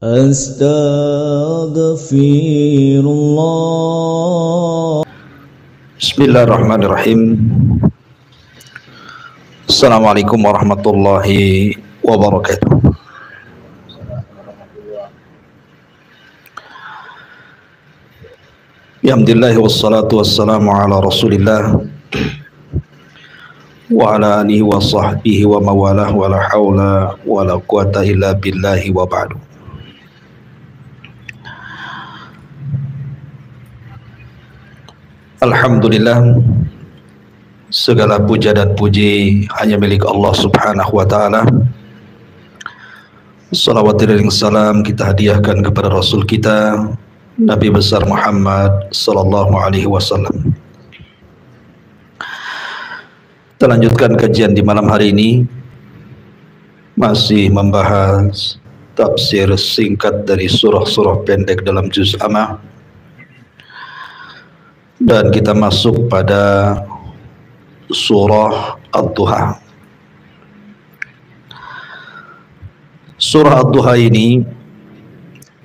Astaghfirullah. Bismillahirrahmanirrahim. Assalamualaikum warahmatullahi wabarakatuh. Alhamdulillah wassalatu wassalamu ala Rasulillah wa ala alihi wa sahbihi wa mawalah wa la hawla wa la quwata illa billahi wa ba'du. Alhamdulillah, segala puja dan puji hanya milik Allah Subhanahu wa taala. Salawat dan salam kita hadiahkan kepada Rasul kita Nabi besar Muhammad sallallahu alaihi wasallam. Kita lanjutkan kajian di malam hari ini, masih membahas tafsir singkat dari surah-surah pendek dalam juz Amma, dan kita masuk pada surah Ad-Duha. Surah Ad-Duha ini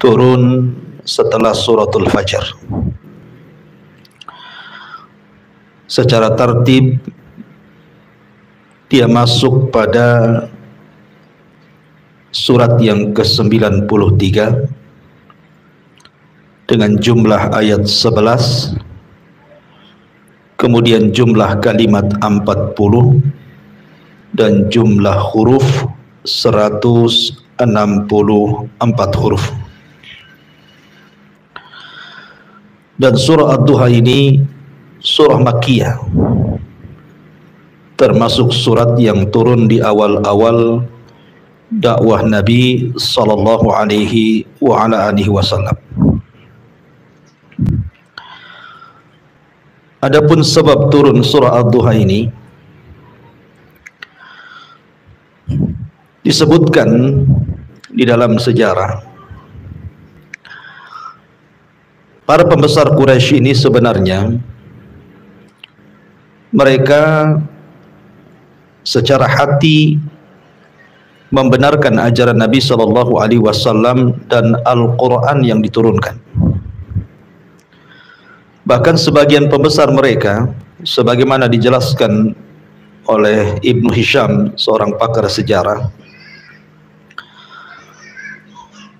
turun setelah suratul Fajr. Secara tertib dia masuk pada surat yang ke-93 dengan jumlah ayat 11, kemudian jumlah kalimat 40 dan jumlah huruf 164 huruf. Dan surah Ad-Duha ini surah Makkiyah, termasuk surat yang turun di awal-awal dakwah Nabi sallallahu alaihi wa ala alihi wasallam. Adapun sebab turun surah Ad-Duha ini disebutkan di dalam sejarah. Para pembesar Quraisy ini sebenarnya mereka secara hati membenarkan ajaran Nabi sallallahu alaihi wasallam dan Al-Qur'an yang diturunkan. Bahkan sebagian pembesar mereka, sebagaimana dijelaskan oleh Ibnu Hisham, seorang pakar sejarah.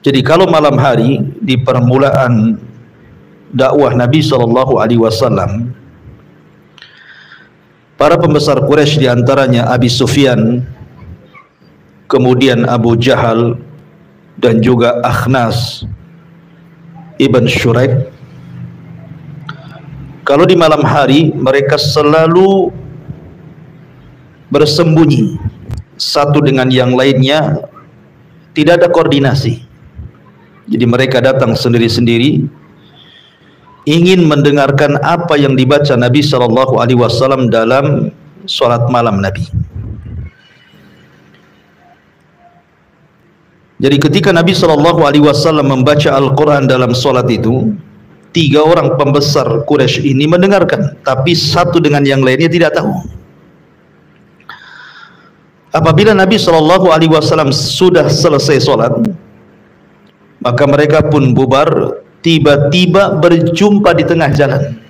Jadi kalau malam hari di permulaan dakwah Nabi sallallahu alaihi wasallam, para pembesar Quraisy di antaranya Abi Sufyan, kemudian Abu Jahal dan juga Akhnas Ibn Shuraik, kalau di malam hari mereka selalu bersembunyi satu dengan yang lainnya, tidak ada koordinasi. Jadi mereka datang sendiri-sendiri, ingin mendengarkan apa yang dibaca Nabi sallallahu alaihi wasallam dalam salat malam Nabi. Jadi ketika Nabi sallallahu alaihi wasallam membaca Al-Qur'an dalam salat itu, 3 orang pembesar Quraisy ini mendengarkan, tapi satu dengan yang lainnya tidak tahu. Apabila Nabi sallallahu alaihi wasallam sudah selesai salat, maka mereka pun bubar, tiba-tiba berjumpa di tengah jalan.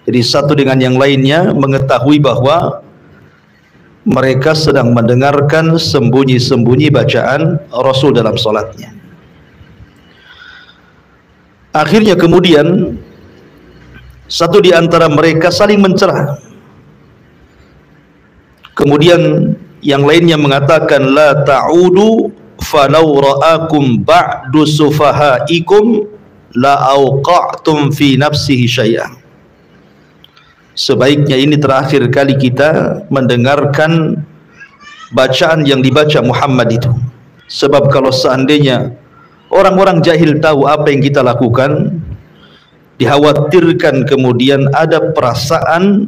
Jadi satu dengan yang lainnya mengetahui bahwa mereka sedang mendengarkan sembunyi-sembunyi bacaan Rasul dalam salatnya. Akhirnya kemudian satu di antara mereka saling mencela. Kemudian yang lainnya mengatakan, la ta'udu falau ra'akum ba'du sufahaikum la auqa'tum fi nafsihi syai'an. Sebaiknya ini terakhir kali kita mendengarkan bacaan yang dibaca Muhammad itu. Sebab kalau seandainya orang-orang jahil tahu apa yang kita lakukan, dikhawatirkan kemudian ada perasaan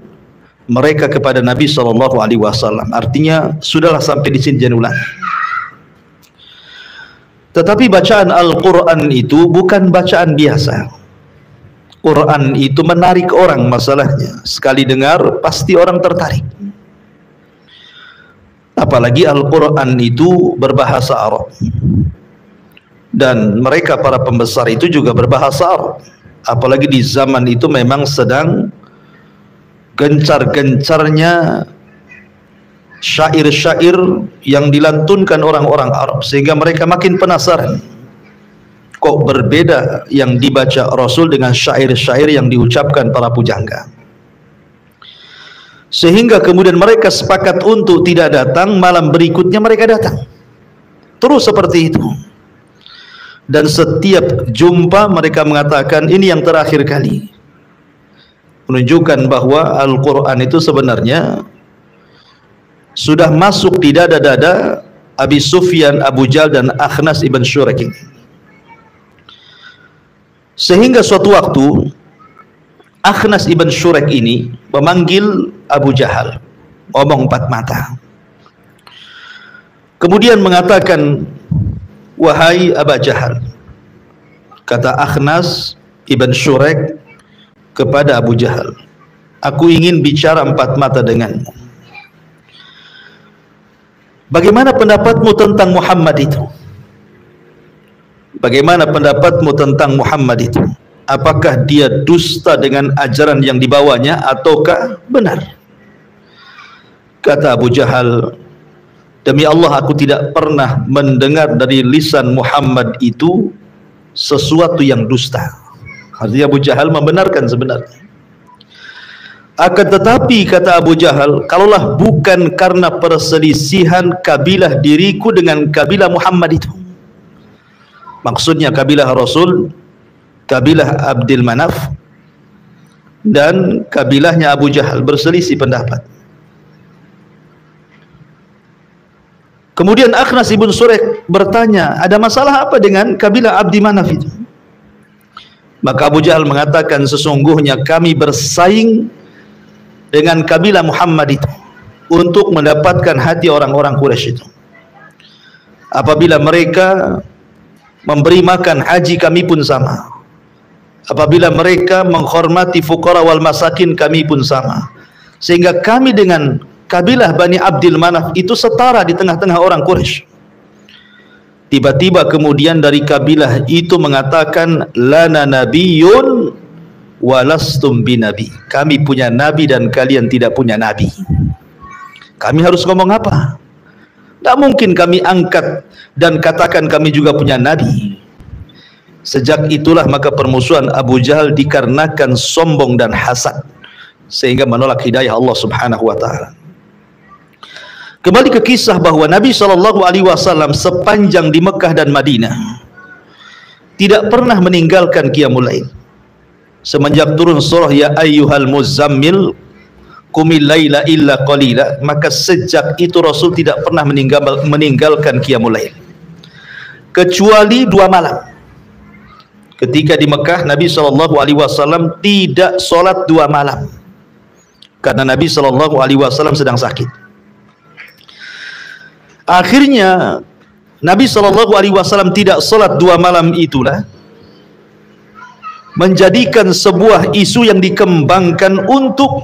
mereka kepada Nabi sallallahu alaihi wasallam. Artinya sudahlah sampai di sini jangan ulang. Tetapi bacaan Al-Qur'an itu bukan bacaan biasa. Quran itu menarik orang, masalahnya. Sekali dengar pasti orang tertarik. Apalagi Al-Quran itu berbahasa Arab. Dan mereka para pembesar itu juga berbahasa Arab. Apalagi di zaman itu memang sedang gencar-gencarnya syair-syair yang dilantunkan orang-orang Arab, sehingga mereka makin penasaran kok berbeda yang dibaca Rasul dengan syair-syair yang diucapkan para pujangga. Sehingga kemudian mereka sepakat untuk tidak datang, malam berikutnya mereka datang. Terus seperti itu. Dan setiap jumpa mereka mengatakan ini yang terakhir kali. Menunjukkan bahwa Al-Quran itu sebenarnya sudah masuk di dada-dada Abi Sufyan, Abu Jahal dan Akhnas ibn Syurek ini. Sehingga suatu waktu Akhnas ibn Syurek ini memanggil Abu Jahal, ngomong empat mata. Kemudian mengatakan, wahai Abu Jahal, kata Akhnas ibn Syurek kepada Abu Jahal, aku ingin bicara empat mata denganmu. Bagaimana pendapatmu tentang Muhammad itu? Bagaimana pendapatmu tentang Muhammad itu? Apakah dia dusta dengan ajaran yang dibawanya ataukah benar? Kata Abu Jahal, demi Allah aku tidak pernah mendengar dari lisan Muhammad itu sesuatu yang dusta. Artinya Abu Jahal membenarkan sebenarnya. Akan tetapi kata Abu Jahal, kalaulah bukan karena perselisihan kabilah diriku dengan kabilah Muhammad itu, maksudnya kabilah Rasul, kabilah Abdul Manaf dan kabilahnya Abu Jahal berselisih pendapat. Kemudian Akhnas ibn Syurek bertanya, ada masalah apa dengan kabilah Abdi Manaf itu? Maka Abu Jahal mengatakan, sesungguhnya kami bersaing dengan kabilah Muhammad itu untuk mendapatkan hati orang-orang Quraisy itu. Apabila mereka memberi makan haji, kami pun sama. Apabila mereka menghormati fuqara wal masakin, kami pun sama. Sehingga kami dengan kabilah Bani Abdul Manaf itu setara di tengah-tengah orang Quraisy. Tiba-tiba kemudian dari kabilah itu mengatakan, lana nabiyyun walastum binabi. Kami punya nabi dan kalian tidak punya nabi. Kami harus ngomong apa? Tidak mungkin kami angkat dan katakan kami juga punya nabi. Sejak itulah maka permusuhan Abu Jahal dikarenakan sombong dan hasad, sehingga menolak hidayah Allah Subhanahu wa taala. Kembali ke kisah bahwa Nabi SAW sepanjang di Mekah dan Madinah tidak pernah meninggalkan qiyamul lail. Semenjak turun surah ya ayyuhal muzammil qumil laila illa qalila, maka sejak itu Rasul tidak pernah meninggalkan qiyamul lail kecuali 2 malam. Ketika di Mekah Nabi SAW tidak solat 2 malam karena Nabi SAW sedang sakit. Akhirnya Nabi SAW tidak solat 2 malam itulah menjadikan sebuah isu yang dikembangkan untuk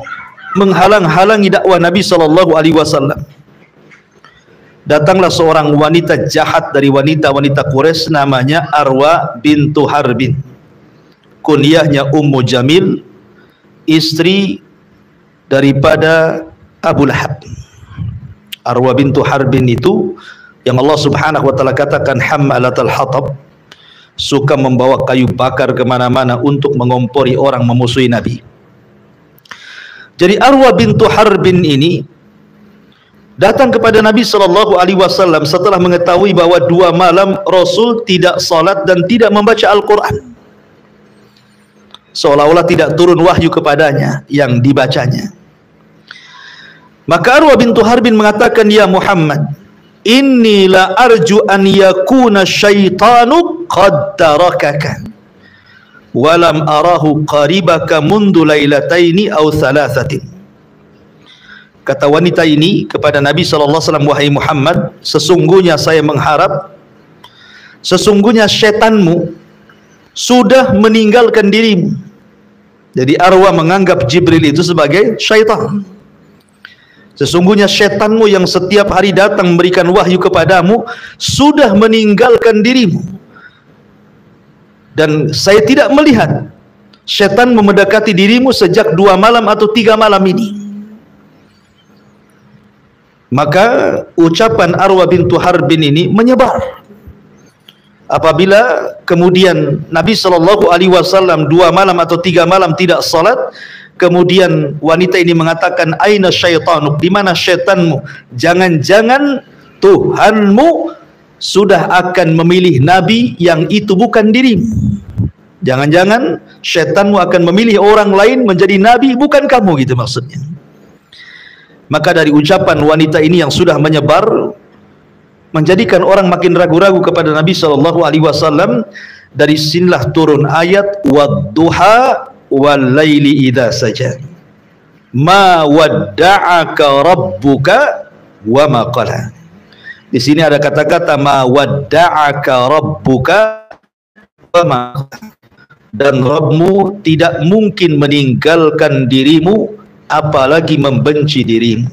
menghalang-halangi dakwah Nabi SAW. Datanglah seorang wanita jahat dari wanita-wanita Quraisy, namanya Arwa bintu Harbin, kunyahnya Ummu Jamil, istri daripada Abu Lahab. Arwa bintu Harbin itu yang Allah Subhanahu wa taala katakan hammalatul hatab, suka membawa kayu bakar kemana-mana untuk mengompori orang memusuhi Nabi. Jadi Arwa bintu Harbin ini datang kepada Nabi SAW setelah mengetahui bahwa 2 malam Rasul tidak salat dan tidak membaca Al-Quran, seolah-olah tidak turun wahyu kepadanya yang dibacanya. Maka Arwa bintu Harbin mengatakan, ya Muhammad, inni la arju an yakuna syaitanu qad tarakaka walam arahu qaribaka mundu lailataini aw thalathatin. Kata wanita ini kepada Nabi SAW, wahai Muhammad, sesungguhnya saya mengharap, sesungguhnya setanmu sudah meninggalkan dirimu. Jadi Arwa menganggap Jibril itu sebagai syaitan. Sesungguhnya setanmu yang setiap hari datang memberikan wahyu kepadamu sudah meninggalkan dirimu. dan saya tidak melihat syaitan mendekati dirimu sejak 2 malam atau 3 malam ini. Maka ucapan Arwah bintu Harbin ini menyebar. Apabila kemudian Nabi SAW 2 malam atau 3 malam tidak salat, kemudian wanita ini mengatakan, aina syaitanuk, di mana syaitanmu? Jangan-jangan Tuhanmu sudah akan memilih nabi yang itu bukan dirimu. Jangan-jangan syaitanmu akan memilih orang lain menjadi nabi bukan kamu, gitu maksudnya. Maka dari ucapan wanita ini yang sudah menyebar, menjadikan orang makin ragu-ragu kepada Nabi SAW. Dari sinilah turun ayat wadduha wal laili idza saja, ma wadda'aka rabbuka wa ma qala. Di sini ada kata-kata ma wadda'aka rabbuka wa ma qala, dan Rabbmu tidak mungkin meninggalkan dirimu apalagi membenci dirimu.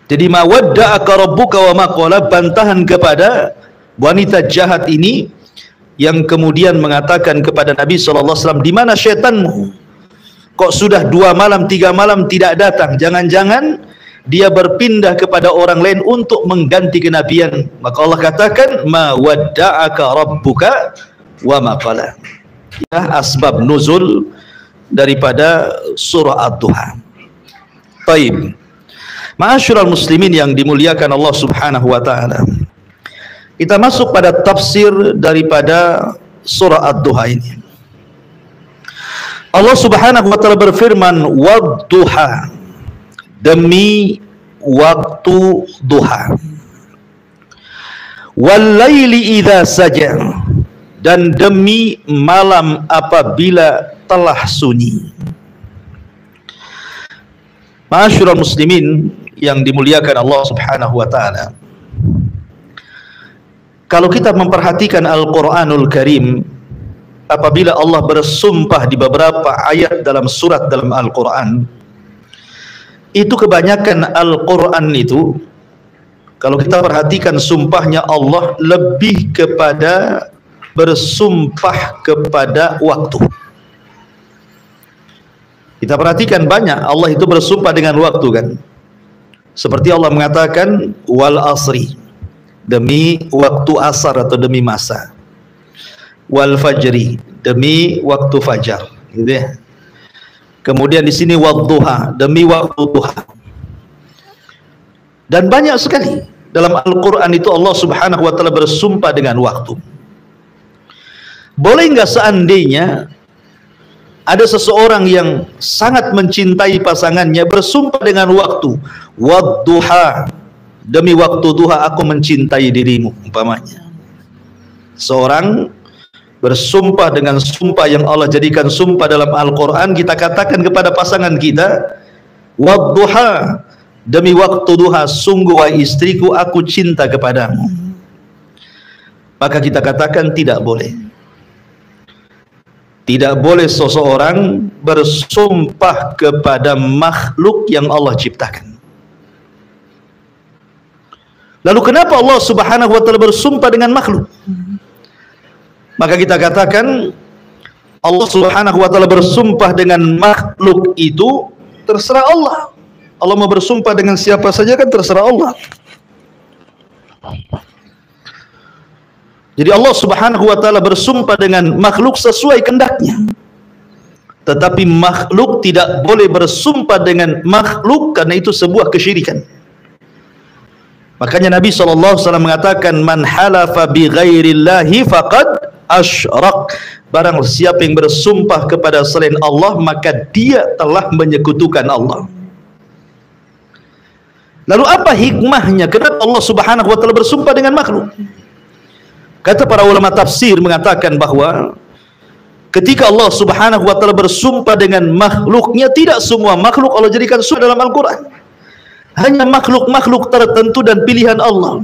Jadi ma wadda'aka rabbuka wa ma qala, bantahan kepada wanita jahat ini yang kemudian mengatakan kepada Nabi SAW, di mana syaitanmu? Kok sudah 2 malam 3 malam tidak datang? Jangan-jangan dia berpindah kepada orang lain untuk mengganti kenabian. Maka Allah katakan ma wadda'aka rabbuka wa ma qala. Ya, asbab nuzul daripada surah Ad-Duha. Taib. Ma'asyiral muslimin yang dimuliakan Allah Subhanahu wa taala. Kita masuk pada tafsir daripada surah Ad-Duha ini. Allah Subhanahu wa taala berfirman, wad-duha, demi waktu duha, wal laili idza saja, dan demi malam apabila telah sunyi. Ma'asyiral muslimin yang dimuliakan Allah Subhanahu wa taala. Kalau kita memperhatikan Al-Qur'anul Karim, apabila Allah bersumpah di beberapa ayat dalam surat dalam Al-Qur'an, itu kebanyakan Al-Qur'an itu, kalau kita perhatikan sumpahnya Allah lebih kepada bersumpah kepada waktu. Kita perhatikan banyak Allah itu bersumpah dengan waktu, kan? Seperti Allah mengatakan wal asri, demi waktu asar atau demi masa, wal fajri, demi waktu fajar, gitu ya. Kemudian di sini wadduha, demi waktu duha. Dan banyak sekali dalam Al-Qur'an itu Allah Subhanahu wa taala bersumpah dengan waktu. Boleh enggak seandainya ada seseorang yang sangat mencintai pasangannya bersumpah dengan waktu, wadduha, demi waktu duha aku mencintai dirimu, umpamanya. Seorang bersumpah dengan sumpah yang Allah jadikan sumpah dalam Al-Quran, kita katakan kepada pasangan kita, wadduha, demi waktu duha, sungguh wahai istriku aku cinta kepadamu. Maka kita katakan tidak boleh. Tidak boleh seseorang bersumpah kepada makhluk yang Allah ciptakan. Lalu kenapa Allah Subhanahu wa taala bersumpah dengan makhluk? Maka kita katakan Allah Subhanahu wa taala bersumpah dengan makhluk itu terserah Allah. Allah mau bersumpah dengan siapa saja kan terserah Allah. Jadi Allah Subhanahu wa taala bersumpah dengan makhluk sesuai kehendaknya. Tetapi makhluk tidak boleh bersumpah dengan makhluk, karena itu sebuah kesyirikan. Makanya Nabi SAW mengatakan man halafa bi ghairillahi faqad asyrak. Barang siapa yang bersumpah kepada selain Allah, maka dia telah menyekutukan Allah. Lalu apa hikmahnya? Kenapa Allah Subhanahu wa taala bersumpah dengan makhluk? Kata para ulama tafsir mengatakan bahwa ketika Allah Subhanahu wa taala bersumpah dengan makhluknya, tidak semua makhluk Allah jadikan sumpah dalam Al-Quran. Hanya makhluk-makhluk tertentu dan pilihan Allah.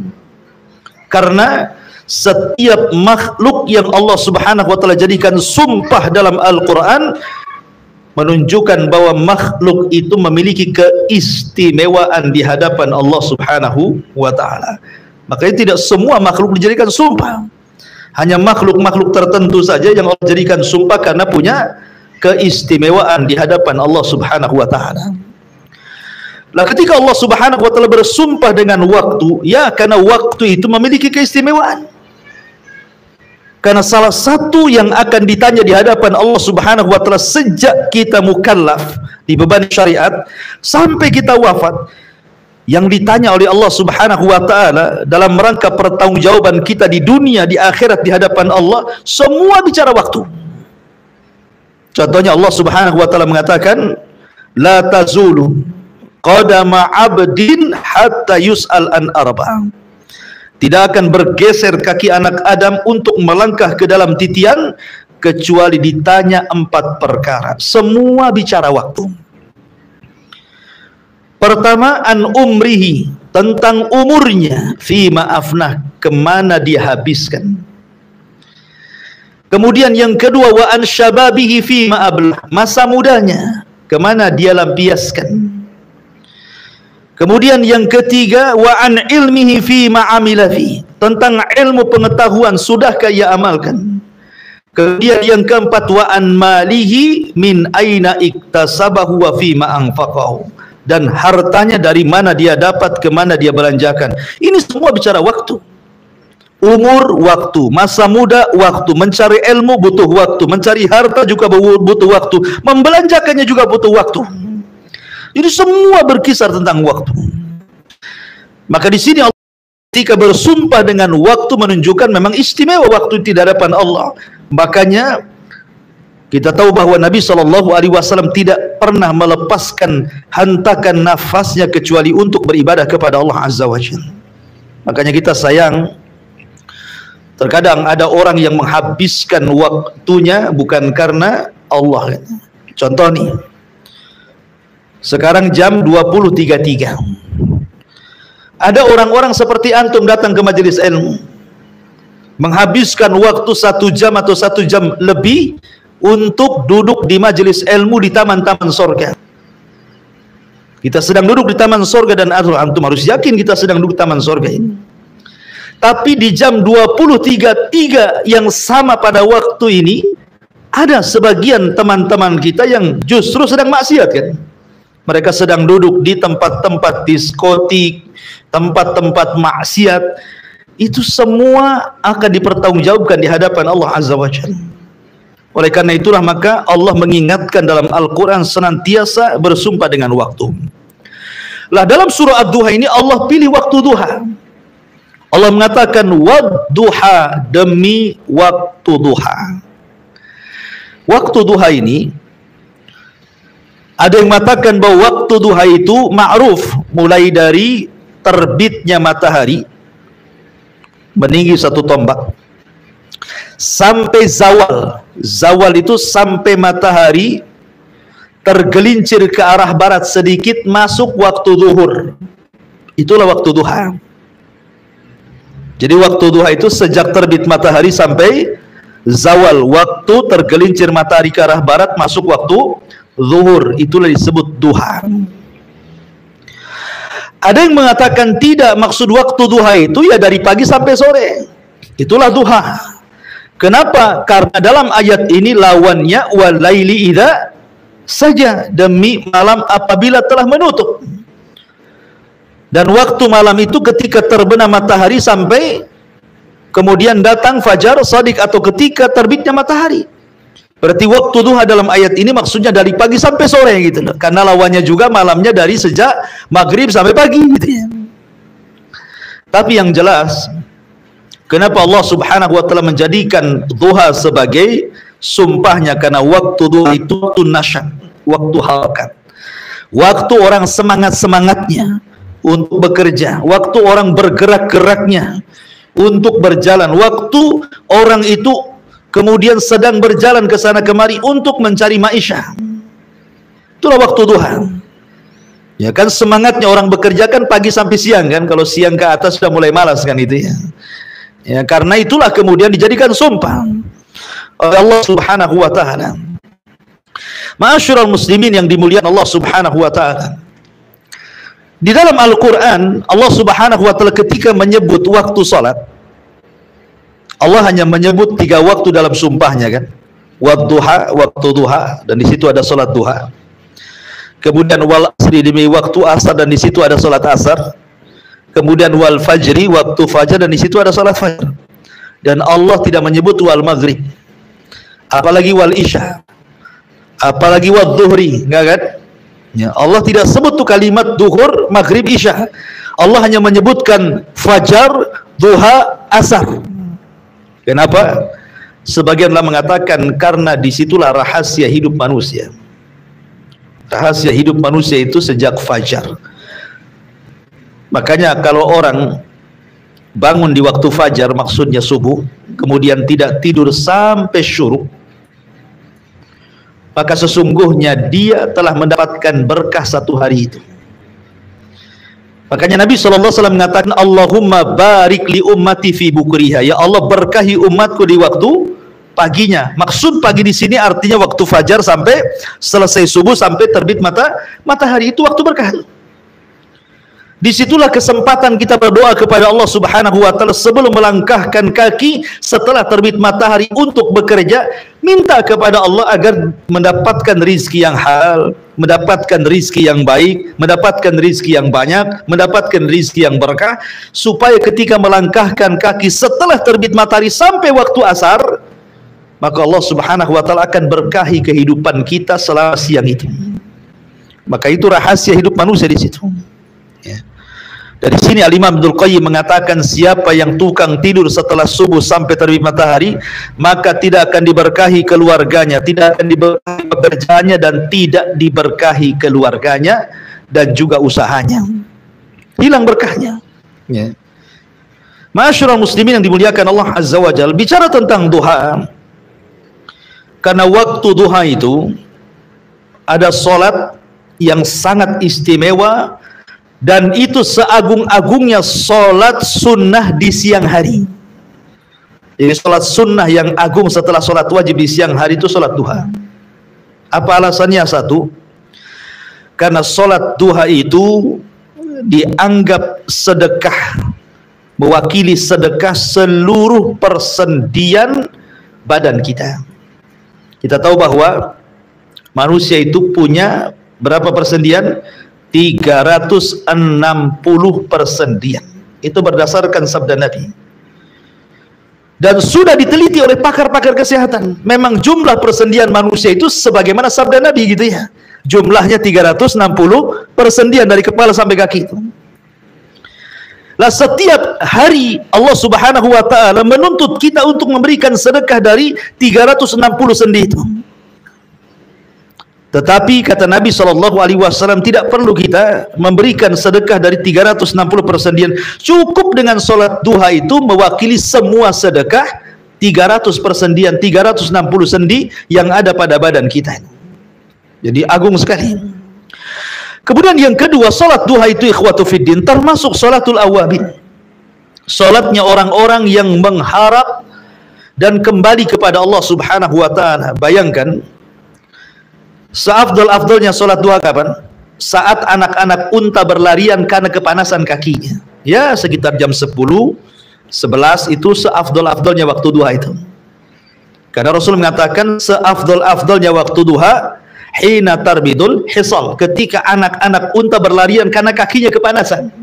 Karena setiap makhluk yang Allah Subhanahu wa taala jadikan sumpah dalam Al-Quran menunjukkan bahwa makhluk itu memiliki keistimewaan di hadapan Allah Subhanahu wa taala. Makanya tidak semua makhluk dijadikan sumpah. Hanya makhluk-makhluk tertentu saja yang Allah jadikan sumpah karena punya keistimewaan di hadapan Allah Subhanahu wa taala. Nah, ketika Allah Subhanahu wa taala bersumpah dengan waktu, ya karena waktu itu memiliki keistimewaan. Karena salah satu yang akan ditanya di hadapan Allah Subhanahu wa taala sejak kita mukallaf, dibebani syariat, sampai kita wafat, yang ditanya oleh Allah Subhanahu wa taala dalam rangka pertanggungjawaban kita di dunia, di akhirat, di hadapan Allah, semua bicara waktu. Contohnya Allah Subhanahu wa taala mengatakan, la tazulu qadama 'abdin hatta yus'al an arba'. Tidak akan bergeser kaki anak Adam untuk melangkah ke dalam titian kecuali ditanya 4 perkara. Semua bicara waktu. Pertama, an umrihi, tentang umurnya, fima afnah, kemana dia habiskan. Kemudian yang kedua, wa an syababihi fima ablah, masa mudanya, kemana dia lampiaskan. Kemudian yang ketiga, wa an ilmihi fima amila fi, tentang ilmu pengetahuan sudahkah ia amalkan. Kemudian yang keempat, wa an malihi min aina iktasabahu wa fima anfaqahu, dan hartanya dari mana dia dapat, kemana dia belanjakan. Ini semua bicara waktu. Umur, waktu. Masa muda, waktu. Mencari ilmu butuh waktu. Mencari harta juga butuh waktu. Membelanjakannya juga butuh waktu. Jadi semua berkisar tentang waktu. Maka di sini Allah ketika bersumpah dengan waktu menunjukkan memang istimewa waktu di hadapan Allah. Makanya kita tahu bahwa Nabi SAW tidak pernah melepaskan hentakan nafasnya kecuali untuk beribadah kepada Allah Azza wa Jalla. Makanya kita sayang, terkadang ada orang yang menghabiskan waktunya bukan karena Allah. Contoh nih, sekarang jam 20.33. Ada orang-orang seperti antum datang ke majelis ilmu, menghabiskan waktu 1 jam atau 1 jam lebih untuk duduk di majelis ilmu di taman-taman sorga. Kita sedang duduk di taman sorga dan antum harus yakin kita sedang duduk di taman sorga ini. Tapi di jam 20.33 yang sama pada waktu ini, ada sebagian teman-teman kita yang justru sedang maksiat kan. Mereka sedang duduk di tempat-tempat diskotik, tempat-tempat maksiat. Itu semua akan dipertanggungjawabkan di hadapan Allah Azza wa Jalla. Oleh karena itulah maka Allah mengingatkan dalam Al-Quran senantiasa bersumpah dengan waktu. Lah dalam surah Ad-Duha ini Allah pilih waktu duha. Allah mengatakan wad-duha, demi waktu duha. Waktu duha ini, ada yang mengatakan bahwa waktu duha itu ma'ruf mulai dari terbitnya matahari meninggi 1 tombak sampai zawal. Zawal itu sampai matahari tergelincir ke arah barat sedikit masuk waktu zuhur. Itulah waktu duha. Jadi waktu duha itu sejak terbit matahari sampai zawal, waktu tergelincir matahari ke arah barat masuk waktu zuhur, itulah disebut duha. Ada yang mengatakan tidak, maksud waktu duha itu ya dari pagi sampai sore, itulah duha. Kenapa? Karena dalam ayat ini lawannya walaili idza saja, demi malam apabila telah menutup. Dan waktu malam itu ketika terbenam matahari sampai kemudian datang fajar shadiq atau ketika terbitnya matahari. Berarti waktu duha dalam ayat ini maksudnya dari pagi sampai sore gitu loh. Karena lawannya juga malamnya dari sejak maghrib sampai pagi gitu ya. Tapi yang jelas, kenapa Allah Subhanahu wa taala menjadikan duha sebagai sumpahnya? Karena waktu duha itu waktu nasyat, waktu harakat. Waktu orang semangat-semangatnya untuk bekerja, waktu orang bergerak-geraknya untuk berjalan, waktu orang itu kemudian sedang berjalan ke sana kemari untuk mencari maisha. Itulah waktu duha. Ya kan, semangatnya orang bekerja kan pagi sampai siang kan, kalau siang ke atas sudah mulai malas kan itu ya. Ya karena itulah kemudian dijadikan sumpah oleh Allah Subhanahu wa taala. Ma'asyiral muslimin yang dimuliakan Allah Subhanahu wa taala. Di dalam Al-Qur'an Allah Subhanahu wa taala ketika menyebut waktu salat, Allah hanya menyebut 3 waktu dalam sumpahnya kan. Wadduha, waktu duha, dan di situ ada salat duha. Kemudian wal asri, demi waktu asar, dan di situ ada salat asar. Kemudian wal fajri, waktu fajar, dan di situ ada salat fajar. Dan Allah tidak menyebut wal maghrib, apalagi wal isya, apalagi wal dhuhri, enggak kan? Ya, Allah tidak sebut tuh kalimat duhur, maghrib, isya. Allah hanya menyebutkan fajar, duha, asar. Kenapa? Sebagianlah mengatakan karena disitulah rahasia hidup manusia. Rahasia hidup manusia itu sejak fajar. Makanya kalau orang bangun di waktu fajar, maksudnya subuh, kemudian tidak tidur sampai syuruk, maka sesungguhnya dia telah mendapatkan berkah satu hari itu. Makanya Nabi SAW mengatakan, Allahumma barik li ummati fi bukriha. Ya Allah, berkahi umatku di waktu paginya. Maksud pagi di sini artinya waktu fajar sampai selesai subuh, sampai terbit matahari, itu waktu berkah. Disitulah kesempatan kita berdoa kepada Allah Subhanahu wa Ta'ala sebelum melangkahkan kaki setelah terbit matahari untuk bekerja. Minta kepada Allah agar mendapatkan rizki yang halal, mendapatkan rizki yang baik, mendapatkan rizki yang banyak, mendapatkan rizki yang berkah, supaya ketika melangkahkan kaki setelah terbit matahari sampai waktu asar, maka Allah Subhanahu wa Ta'ala akan berkahi kehidupan kita selama siang itu. Maka itu rahasia hidup manusia di situ. Ya. Dari sini Al-Imam Ibnul Qayyim mengatakan, siapa yang tukang tidur setelah subuh sampai terbit matahari, maka tidak akan diberkahi keluarganya, tidak akan diberkahi pekerjaannya, dan tidak diberkahi keluarganya dan juga usahanya. Hilang berkahnya. Ya. Ma'asyiral muslimin yang dimuliakan Allah Azza wa Jalla, bicara tentang duha, karena waktu duha itu ada solat yang sangat istimewa, dan itu seagung-agungnya solat sunnah di siang hari. Jadi solat sunnah yang agung setelah solat wajib di siang hari itu solat duha. Apa alasannya? Satu, karena solat duha itu dianggap sedekah, mewakili sedekah seluruh persendian badan kita. Kita tahu bahwa manusia itu punya berapa persendian? 360 persendian. Itu berdasarkan sabda Nabi. Dan sudah diteliti oleh pakar-pakar kesehatan. Memang jumlah persendian manusia itu sebagaimana sabda Nabi gitu ya. Jumlahnya 360 persendian dari kepala sampai kaki itu. Lah setiap hari Allah Subhanahu wa Ta'ala menuntut kita untuk memberikan sedekah dari 360 sendi itu. Tetapi kata Nabi SAW, tidak perlu kita memberikan sedekah dari 360 persendian. Cukup dengan solat duha itu mewakili semua sedekah 300 persendian, 360 sendi yang ada pada badan kita. Jadi agung sekali. Kemudian yang kedua, solat duha itu ikhwatu fiddin termasuk solatul awabin. Solatnya orang-orang yang mengharap dan kembali kepada Allah Subhanahu wa Ta'ala. Bayangkan, seafdol-afdolnya solat duha kapan? Saat anak-anak unta berlarian karena kepanasan kakinya. Ya, sekitar jam 10, 11 itu seafdol-afdolnya waktu duha itu. Karena Rasul mengatakan seafdol-afdolnya waktu duha hina tarbidul hisal, ketika anak-anak unta berlarian karena kakinya kepanasan.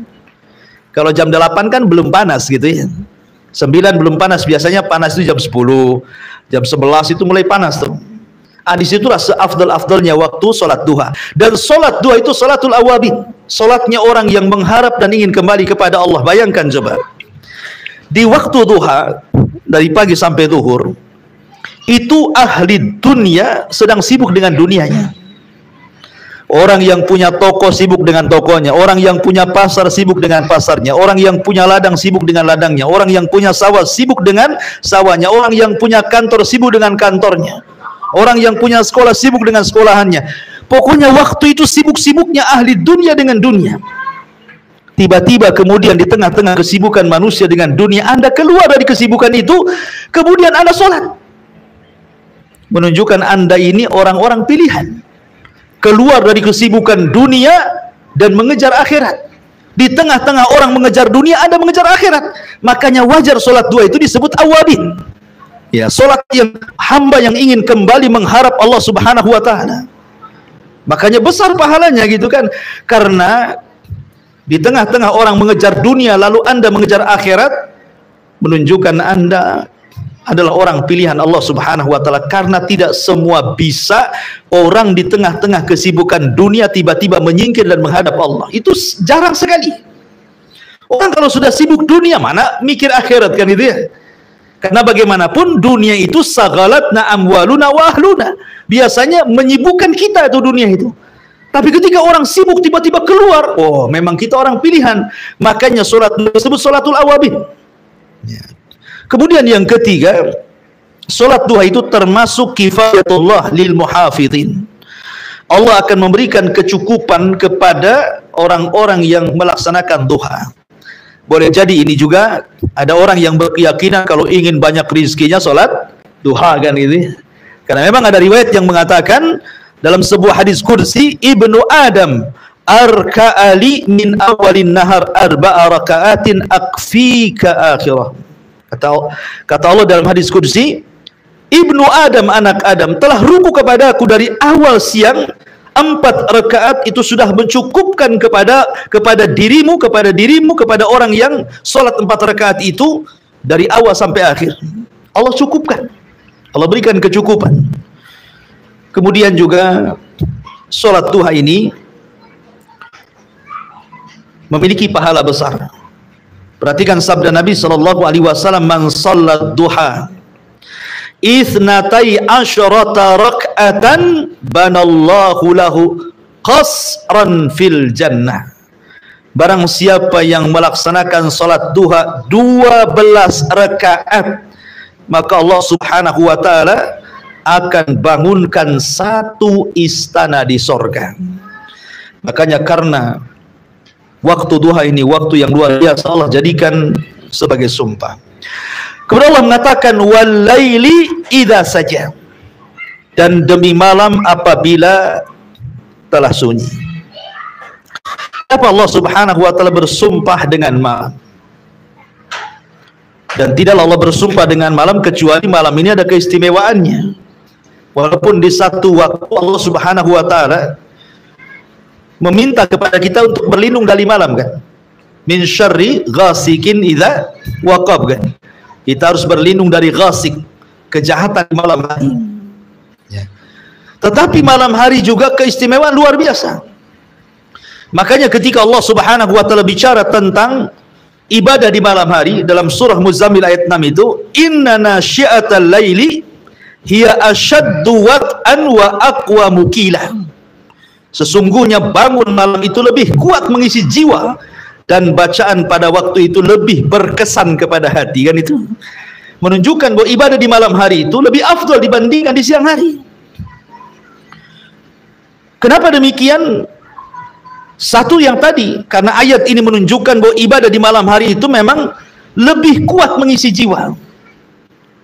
Kalau jam 8 kan belum panas gitu ya. 9 belum panas, biasanya panas itu jam 10, jam 11 itu mulai panas tuh. Disitulah seafdal-afdalnya waktu solat duha. Dan solat duha itu solatul awabin, solatnya orang yang mengharap dan ingin kembali kepada Allah. Bayangkan coba, di waktu duha dari pagi sampai zuhur itu ahli dunia sedang sibuk dengan dunianya. Orang yang punya toko sibuk dengan tokonya, orang yang punya pasar sibuk dengan pasarnya, orang yang punya ladang sibuk dengan ladangnya, orang yang punya sawah sibuk dengan sawahnya, orang yang punya kantor sibuk dengan kantornya, orang yang punya sekolah sibuk dengan sekolahannya. Pokoknya waktu itu sibuk-sibuknya ahli dunia dengan dunia. Tiba-tiba kemudian di tengah-tengah kesibukan manusia dengan dunia, Anda keluar dari kesibukan itu, kemudian Anda sholat. Menunjukkan Anda ini orang-orang pilihan. Keluar dari kesibukan dunia dan mengejar akhirat. Di tengah-tengah orang mengejar dunia, Anda mengejar akhirat. Makanya wajar solat duha itu disebut awabin. Ya, solat yang hamba yang ingin kembali mengharap Allah Subhanahu wa taala. Makanya besar pahalanya gitu kan. Karena di tengah-tengah orang mengejar dunia lalu Anda mengejar akhirat, menunjukkan Anda adalah orang pilihan Allah Subhanahu wa taala, karena tidak semua bisa orang di tengah-tengah kesibukan dunia tiba-tiba menyingkir dan menghadap Allah. Itu jarang sekali. Orang kalau sudah sibuk dunia mana mikir akhirat kan itu ya. Karena bagaimanapun dunia itu sagalatna amwaluna wa ahluna. Biasanya menyibukkan kita itu dunia itu. Tapi ketika orang sibuk tiba-tiba keluar, oh memang kita orang pilihan. Makanya salat disebut salatul awabin. Ya. Kemudian yang ketiga, solat duha itu termasuk kifayatullah lil muhafidin. Allah akan memberikan kecukupan kepada orang-orang yang melaksanakan duha. Boleh jadi ini juga ada orang yang berkeyakinan kalau ingin banyak rizkinya solat duha kan ini. Karena memang ada riwayat yang mengatakan dalam sebuah hadis kursi, Ibnu Adam arka'ali min awalin nahar arba'a raka'atin akfika akhirah. Kata Allah dalam hadis kursi, Ibnu Adam, anak Adam, telah ruku kepadaku dari awal siang, 4 rakaat itu sudah mencukupkan kepada dirimu, kepada orang yang sholat 4 rakaat itu dari awal sampai akhir. Allah cukupkan, Allah berikan kecukupan. Kemudian juga sholat duha ini memiliki pahala besar. Perhatikan sabda Nabi sallallahu alaihi wasallam, "Man shallat duha itsnatai asyrata rak'atan banallahu lahu qasran fil jannah." Barang siapa yang melaksanakan salat duha 12 rakaat, maka Allah Subhanahu wa taala akan bangunkan 1 istana di sorga. Makanya karena waktu duha ini waktu yang luar biasa, Allah jadikan sebagai sumpah. Kemudian Allah mengatakan walaili idza saja, dan demi malam apabila telah sunyi. Apa Allah Subhanahu wa taala bersumpah dengan malam? Dan tidaklah Allah bersumpah dengan malam kecuali malam ini ada keistimewaannya. Walaupun di satu waktu Allah Subhanahu wa taala meminta kepada kita untuk berlindung dari malam kan, min syarri ghasikin idza waqab kan, kita harus berlindung dari ghasik, kejahatan di malam hari ya. Tetapi malam hari juga keistimewaan luar biasa. Makanya ketika Allah Subhanahu wa taala bicara tentang ibadah di malam hari dalam surah Muzammil ayat 6 itu, inna nasyi'atal laili hiya asyaddu wat'an wa aqwamu qilah. Sesungguhnya bangun malam itu lebih kuat mengisi jiwa, dan bacaan pada waktu itu lebih berkesan kepada hati kan. Itu menunjukkan bahwa ibadah di malam hari itu lebih afdal dibandingkan di siang hari. Kenapa demikian? Satu yang tadi, karena ayat ini menunjukkan bahwa ibadah di malam hari itu memang lebih kuat mengisi jiwa.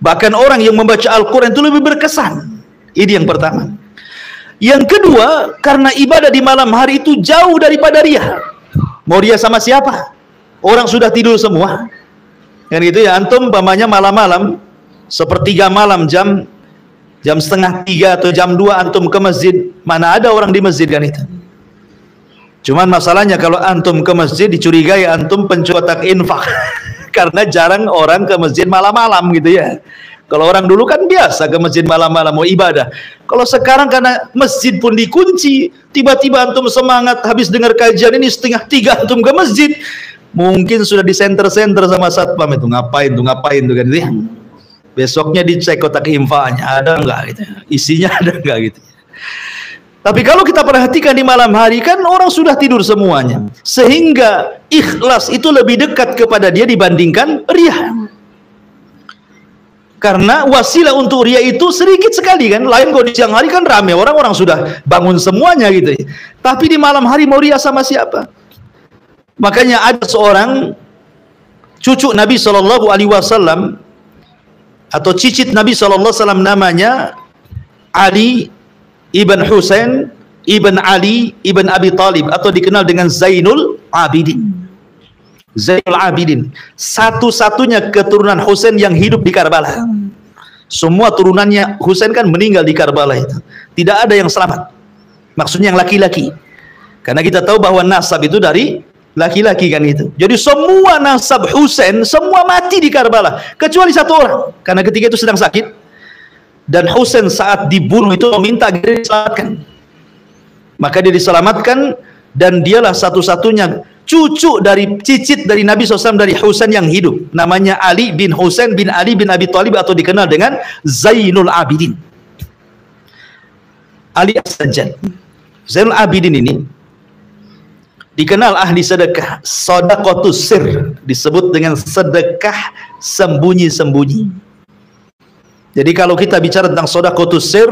Bahkan orang yang membaca Al-Quran itu lebih berkesan. Ini yang pertama. Yang kedua, karena ibadah di malam hari itu jauh daripada riya. Mau riya sama siapa? Orang sudah tidur semua. Kan gitu ya, antum umpamanya malam-malam, sepertiga malam, jam 2:30 atau jam 2 antum ke masjid, mana ada orang di masjid kan itu. Cuman masalahnya kalau antum ke masjid dicurigai antum pencotak infak. Karena jarang orang ke masjid malam-malam gitu ya. Kalau orang dulu kan biasa ke masjid malam-malam mau ibadah. Kalau sekarang karena masjid pun dikunci, tiba-tiba antum semangat habis dengar kajian ini 2:30 antum ke masjid, mungkin sudah di senter-senter sama satpam itu, ngapain tuh kan gitu. Besoknya dicek kotak infaknya ada enggak gitu, isinya ada enggak gitu. Tapi kalau kita perhatikan di malam hari kan orang sudah tidur semuanya, sehingga ikhlas itu lebih dekat kepada dia dibandingkan riya. Karena wasilah untuk riya itu sedikit sekali kan. Lain kalau di siang hari kan ramai orang sudah bangun semuanya gitu. Tapi di malam hari mau riya sama siapa? Makanya ada seorang cucu Nabi Shallallahu Alaihi Wasallam atau cicit Nabi Shallallahu Alaihi Wasallam, namanya Ali ibn Husain ibn Ali ibn Abi Talib, atau dikenal dengan Zainul Abidin. Zainul Abidin, satu-satunya keturunan Husain yang hidup di Karbala. Semua turunannya Husain kan meninggal di Karbala itu. Tidak ada yang selamat. Maksudnya yang laki-laki. Karena kita tahu bahwa nasab itu dari laki-laki kan itu. Jadi semua nasab Husain semua mati di Karbala kecuali satu orang. Karena ketika itu sedang sakit dan Husain saat dibunuh itu meminta agar diselamatkan. Maka dia diselamatkan dan dialah satu-satunya cucu dari cicit dari Nabi SAW dari Husain yang hidup. Namanya Ali bin Husain bin Ali bin Abi Thalib atau dikenal dengan Zainul Abidin. Ali As-Sajjad. Zainul Abidin ini dikenal ahli sedekah, sedaqatus sir, disebut dengan sedekah sembunyi-sembunyi. Jadi kalau kita bicara tentang sedaqatus sir,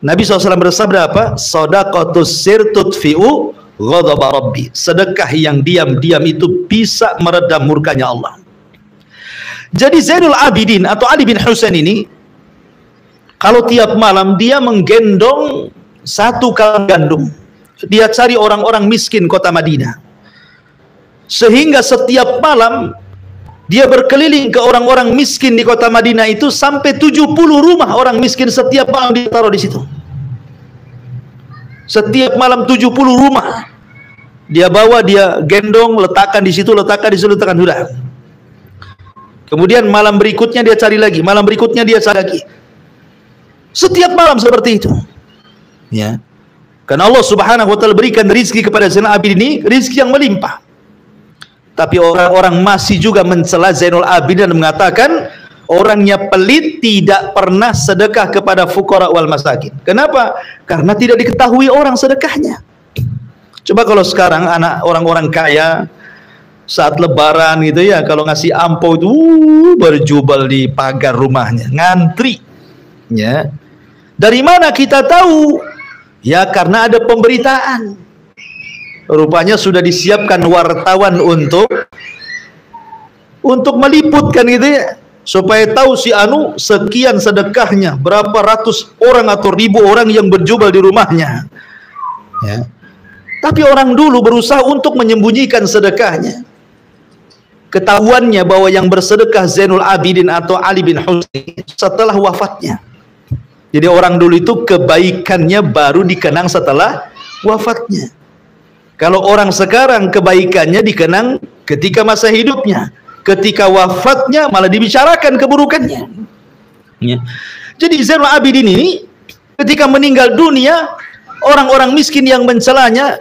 Nabi SAW bersabda apa? Sedaqatus sir tudfi'u ghadab rabbi. Sedekah yang diam-diam itu bisa meredam murkanya Allah. Jadi Zainul Abidin atau Ali bin Husain ini kalau tiap malam dia menggendong satu kaleng gandum. Dia cari orang-orang miskin kota Madinah. Sehingga setiap malam dia berkeliling ke orang-orang miskin di kota Madinah itu sampai 70 rumah orang miskin setiap malam dia taruh di situ. Setiap malam 70 rumah. Dia bawa, dia gendong, letakkan di situ, letakkan di situ, letakkan sudah. Kemudian malam berikutnya dia cari lagi, malam berikutnya dia cari lagi. Setiap malam seperti itu. Ya. Karena Allah Subhanahu wa taala berikan rizki kepada Zainul Abidin ini, rizki yang melimpah. Tapi orang-orang masih juga mencela Zainul Abidin dan mengatakan orangnya pelit, tidak pernah sedekah kepada fuqara wal masakin. Kenapa? Karena tidak diketahui orang sedekahnya. Coba kalau sekarang anak orang-orang kaya saat lebaran gitu ya, kalau ngasih ampau itu berjubel di pagar rumahnya, ngantri. Ya. Dari mana kita tahu? Ya karena ada pemberitaan. Rupanya sudah disiapkan wartawan untuk meliputkan gitu ya, supaya tahu si anu sekian sedekahnya, berapa ratus orang atau ribu orang yang berjubel di rumahnya. Ya. Tapi orang dulu berusaha untuk menyembunyikan sedekahnya. Ketahuannya bahwa yang bersedekah Zainul Abidin atau Ali bin Husain setelah wafatnya. Jadi orang dulu itu kebaikannya baru dikenang setelah wafatnya. Kalau orang sekarang kebaikannya dikenang ketika masa hidupnya, ketika wafatnya malah dibicarakan keburukannya. Ya. Jadi Zainul Abidin ini ketika meninggal dunia, orang-orang miskin yang mencelanya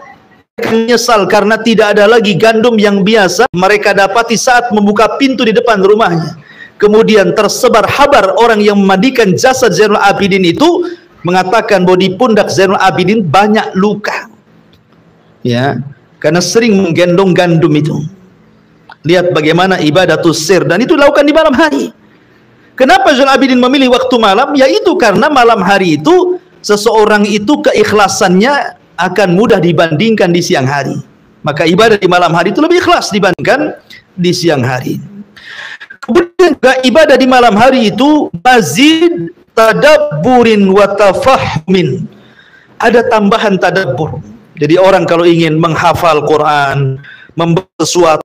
menyesal karena tidak ada lagi gandum yang biasa mereka dapati saat membuka pintu di depan rumahnya. Kemudian tersebar kabar orang yang memandikan jasad Zainul Abidin itu mengatakan bahwa di pundak Zainul Abidin banyak luka. Ya, karena sering menggendong gandum itu. Lihat bagaimana ibadatus sir, dan itu dilakukan di malam hari. Kenapa Zainul Abidin memilih waktu malam? Yaitu karena malam hari itu seseorang itu keikhlasannya akan mudah dibandingkan di siang hari. Maka ibadah di malam hari itu lebih ikhlas dibandingkan di siang hari. Kemudian juga ibadah di malam hari itu mazid tadabburin wa tafahmin. Ada tambahan tadabbur. Jadi orang kalau ingin menghafal Quran, membaca sesuatu,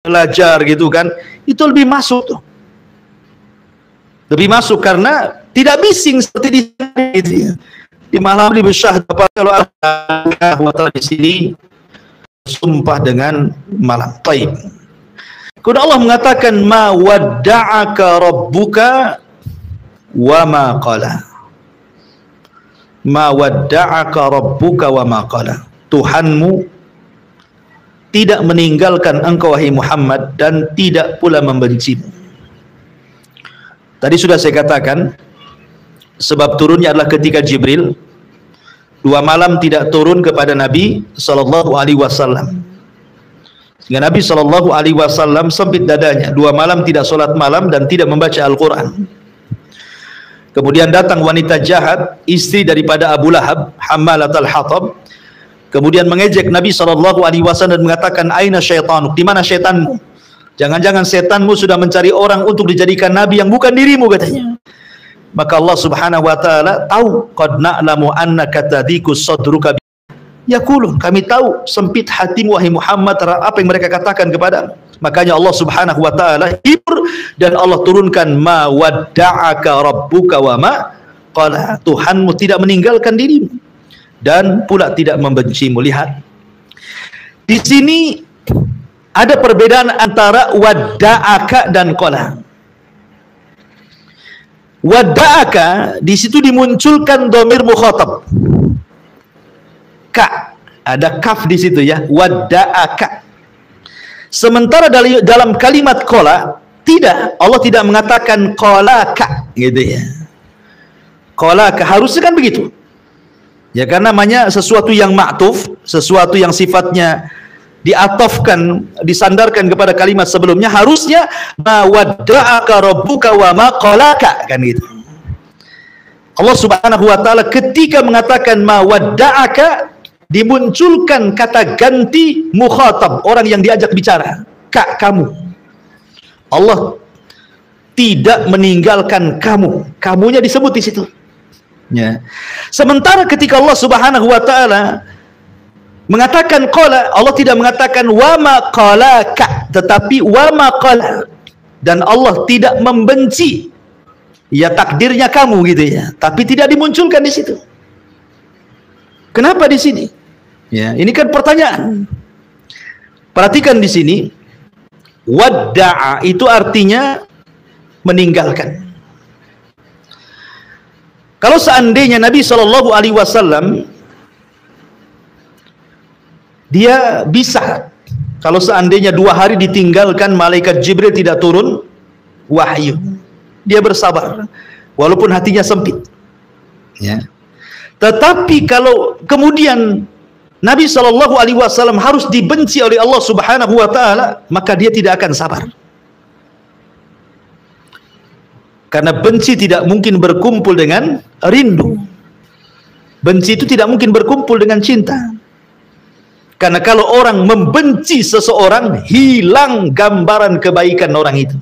belajar gitu kan, itu lebih masuk tuh. Lebih masuk karena tidak bising seperti di sini. Di malam lebih syahdu. Kalau Allah di sini sumpah dengan malam. Taib. Kemudian Allah mengatakan ma wadda'aka rabbuka wa ma qala. Ma wadda'aka rabbuka wa ma qala. Tuhanmu tidak meninggalkan engkau wahai Muhammad dan tidak pula membencimu. Tadi sudah saya katakan sebab turunnya adalah ketika Jibril 2 malam tidak turun kepada Nabi sallallahu alaihi wasallam. Sehingga Nabi sallallahu alaihi wasallam sempit dadanya, 2 malam tidak sholat malam dan tidak membaca Al-Qur'an. Kemudian datang wanita jahat, istri daripada Abu Lahab, Hammalatul Hatab. Kemudian mengejek Nabi sallallahu alaihi wasallam dan mengatakan, "Aina syaitanuk? Di mana syaitanmu? Jangan-jangan setanmu sudah mencari orang untuk dijadikan nabi yang bukan dirimu," katanya. Maka Allah Subhanahu wa taala tahu, qad na'lamu annaka tadiku sadruka yaqulun, kami tahu sempit hatimu wahai Muhammad apa yang mereka katakan kepadamu. Makanya Allah Subhanahu wa taala hibur dan Allah turunkan ma wadda'aka rabbuka wa ma qala. Tuhanmu tidak meninggalkan dirimu dan pula tidak membencimu. Lihat. Di sini ada perbedaan antara wadda'aka dan qala. Wadda'aka di situ dimunculkan dhamir mukhatab. Ka, ada kaf di situ ya, wadda'aka. Sementara dalam kalimat qala tidak, Allah tidak mengatakan qalaka gitu ya. Qalaka harusnya kan begitu. Ya kan namanya sesuatu yang ma'tuf, sesuatu yang sifatnya diatofkan, disandarkan kepada kalimat sebelumnya, harusnya ma wadda'aka rabbuka wa ma qalaka kan gitu. Allah Subhanahu wa taala ketika mengatakan ma wadda'aka dimunculkan kata ganti mukhatab, orang yang diajak bicara, kak kamu. Allah tidak meninggalkan kamu, kamunya disebut di situ. Ya. Sementara ketika Allah Subhanahu wa taala mengatakan qala, Allah tidak mengatakan wa ma qalaka, tetapi wa ma qala. Dan Allah tidak membenci ya takdirnya kamu gitu ya, tapi tidak dimunculkan di situ. Kenapa di sini? Ya, ini kan pertanyaan. Perhatikan di sini, wadda'a itu artinya meninggalkan. Kalau seandainya Nabi SAW dia bisa, kalau seandainya 2 hari ditinggalkan malaikat Jibril tidak turun wahyu, dia bersabar walaupun hatinya sempit ya. Tetapi kalau kemudian Nabi SAW harus dibenci oleh Allah Subhanahu wa taala, maka dia tidak akan sabar. Karena benci tidak mungkin berkumpul dengan rindu. Benci itu tidak mungkin berkumpul dengan cinta. Karena kalau orang membenci seseorang, hilang gambaran kebaikan orang itu.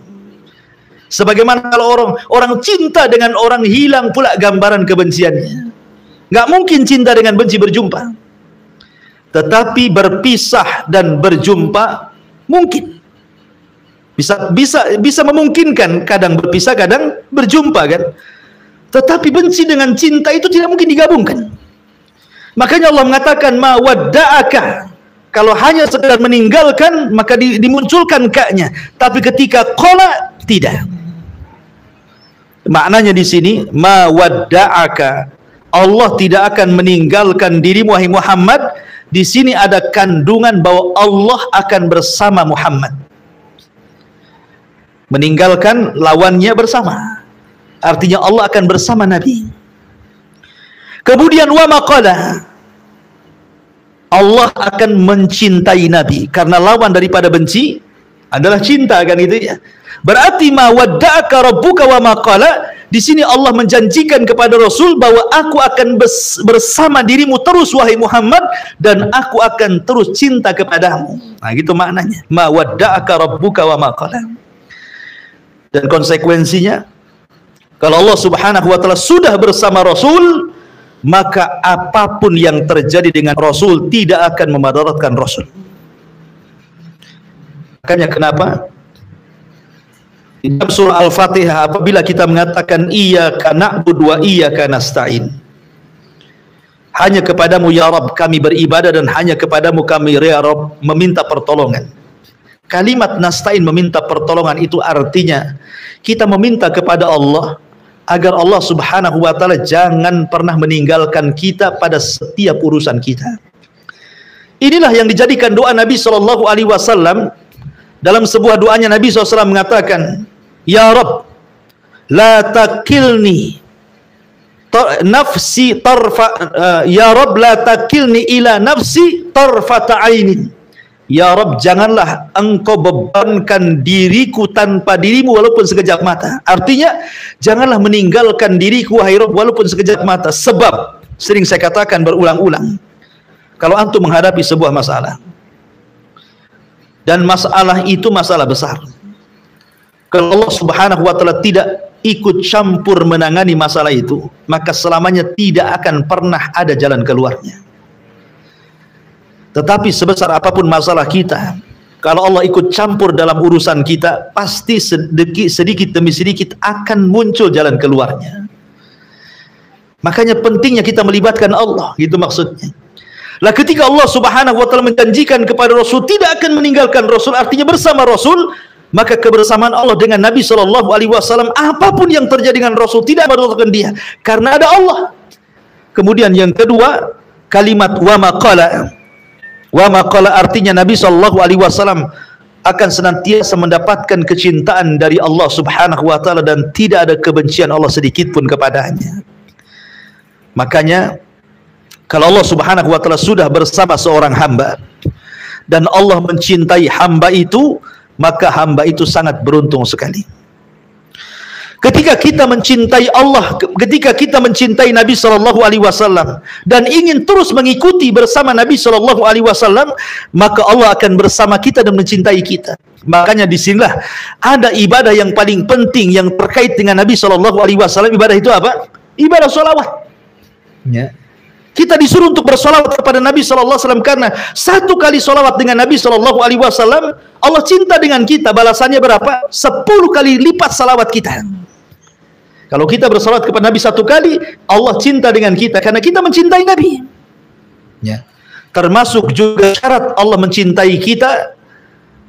Sebagaimana kalau orang cinta dengan orang, hilang pula gambaran kebenciannya. Nggak mungkin cinta dengan benci berjumpa. Tetapi berpisah dan berjumpa mungkin. Bisa memungkinkan, kadang berpisah, kadang berjumpa kan. Tetapi benci dengan cinta itu tidak mungkin digabungkan. Makanya Allah mengatakan ma wadda'aka. Kalau hanya sekedar meninggalkan, maka dimunculkan ka-nya. Tapi ketika qala, tidak. Maknanya di sini ma wadda'aka. Allah tidak akan meninggalkan dirimu wahai Muhammad. Di sini ada kandungan bahwa Allah akan bersama Muhammad. Meninggalkan lawannya bersama. Artinya Allah akan bersama Nabi. Kemudian wa maqala, Allah akan mencintai Nabi, karena lawan daripada benci adalah cinta kan itu ya. Berarti ma wadda'aka rabbuka wa maqala, di sini Allah menjanjikan kepada Rasul bahwa aku akan bersama dirimu terus wahai Muhammad, dan aku akan terus cinta kepadamu. Nah gitu maknanya. Ma wadda'aka rabbuka wa maqala. Dan konsekuensinya, kalau Allah Subhanahu wa taala sudah bersama Rasul, maka apapun yang terjadi dengan Rasul tidak akan memadaratkan Rasul. Makanya kenapa di dalam surah Al-Fatihah apabila kita mengatakan iyyaka na'budu wa iyyaka nasta'in, hanya kepadamu ya Rabb kami beribadah dan hanya kepadamu kami ya Rabb meminta pertolongan. Kalimat nasta'in, meminta pertolongan, itu artinya kita meminta kepada Allah agar Allah Subhanahu wa taala jangan pernah meninggalkan kita pada setiap urusan kita. Inilah yang dijadikan doa Nabi SAW. Dalam sebuah doanya Nabi SAW mengatakan, ya Rabb la takilni nafsi tarfa, ya Rabb la takilni ila nafsi tarfata ainin. Ya Rabb, janganlah engkau bebankan diriku tanpa dirimu walaupun sekejap mata. Artinya, janganlah meninggalkan diriku wahai Rabb walaupun sekejap mata. Sebab, sering saya katakan berulang-ulang, kalau antum menghadapi sebuah masalah, dan masalah itu masalah besar, kalau Allah Subhanahu wa taala tidak ikut campur menangani masalah itu, maka selamanya tidak akan pernah ada jalan keluarnya. Tetapi sebesar apapun masalah kita, Kalau Allah ikut campur dalam urusan kita, pasti sedikit demi sedikit akan muncul jalan keluarnya. Makanya pentingnya kita melibatkan Allah, gitu maksudnya. Lah ketika Allah Subhanahu wa taala menjanjikan kepada Rasul tidak akan meninggalkan Rasul, artinya bersama Rasul, maka kebersamaan Allah dengan Nabi sallallahu alaihi wasallam, apapun yang terjadi dengan Rasul tidak merugikan dia, karena ada Allah. Kemudian yang kedua, kalimat wa maqala. Wa maqala artinya Nabi sallallahu alaihi wasallam akan senantiasa mendapatkan kecintaan dari Allah Subhanahu wa taala dan tidak ada kebencian Allah sedikit pun kepadanya. Makanya kalau Allah Subhanahu wa taala sudah bersama seorang hamba dan Allah mencintai hamba itu, maka hamba itu sangat beruntung sekali. Ketika kita mencintai Allah, ketika kita mencintai Nabi sallallahu alaihi wasallam dan ingin terus mengikuti bersama Nabi sallallahu alaihi wasallam, maka Allah akan bersama kita dan mencintai kita. Makanya disinilah ada ibadah yang paling penting yang terkait dengan Nabi sallallahu alaihi wasallam. Ibadah itu apa? Ibadah sholawat. Ya. Kita disuruh untuk bersolawat kepada Nabi sallallahu alaihi wasallam, karena satu kali solawat dengan Nabi sallallahu alaihi wasallam, Allah cinta dengan kita. Balasannya berapa? 10 kali lipat salawat kita. Kalau kita bersolawat kepada Nabi satu kali, Allah cinta dengan kita karena kita mencintai Nabi. Ya. Termasuk juga syarat Allah mencintai kita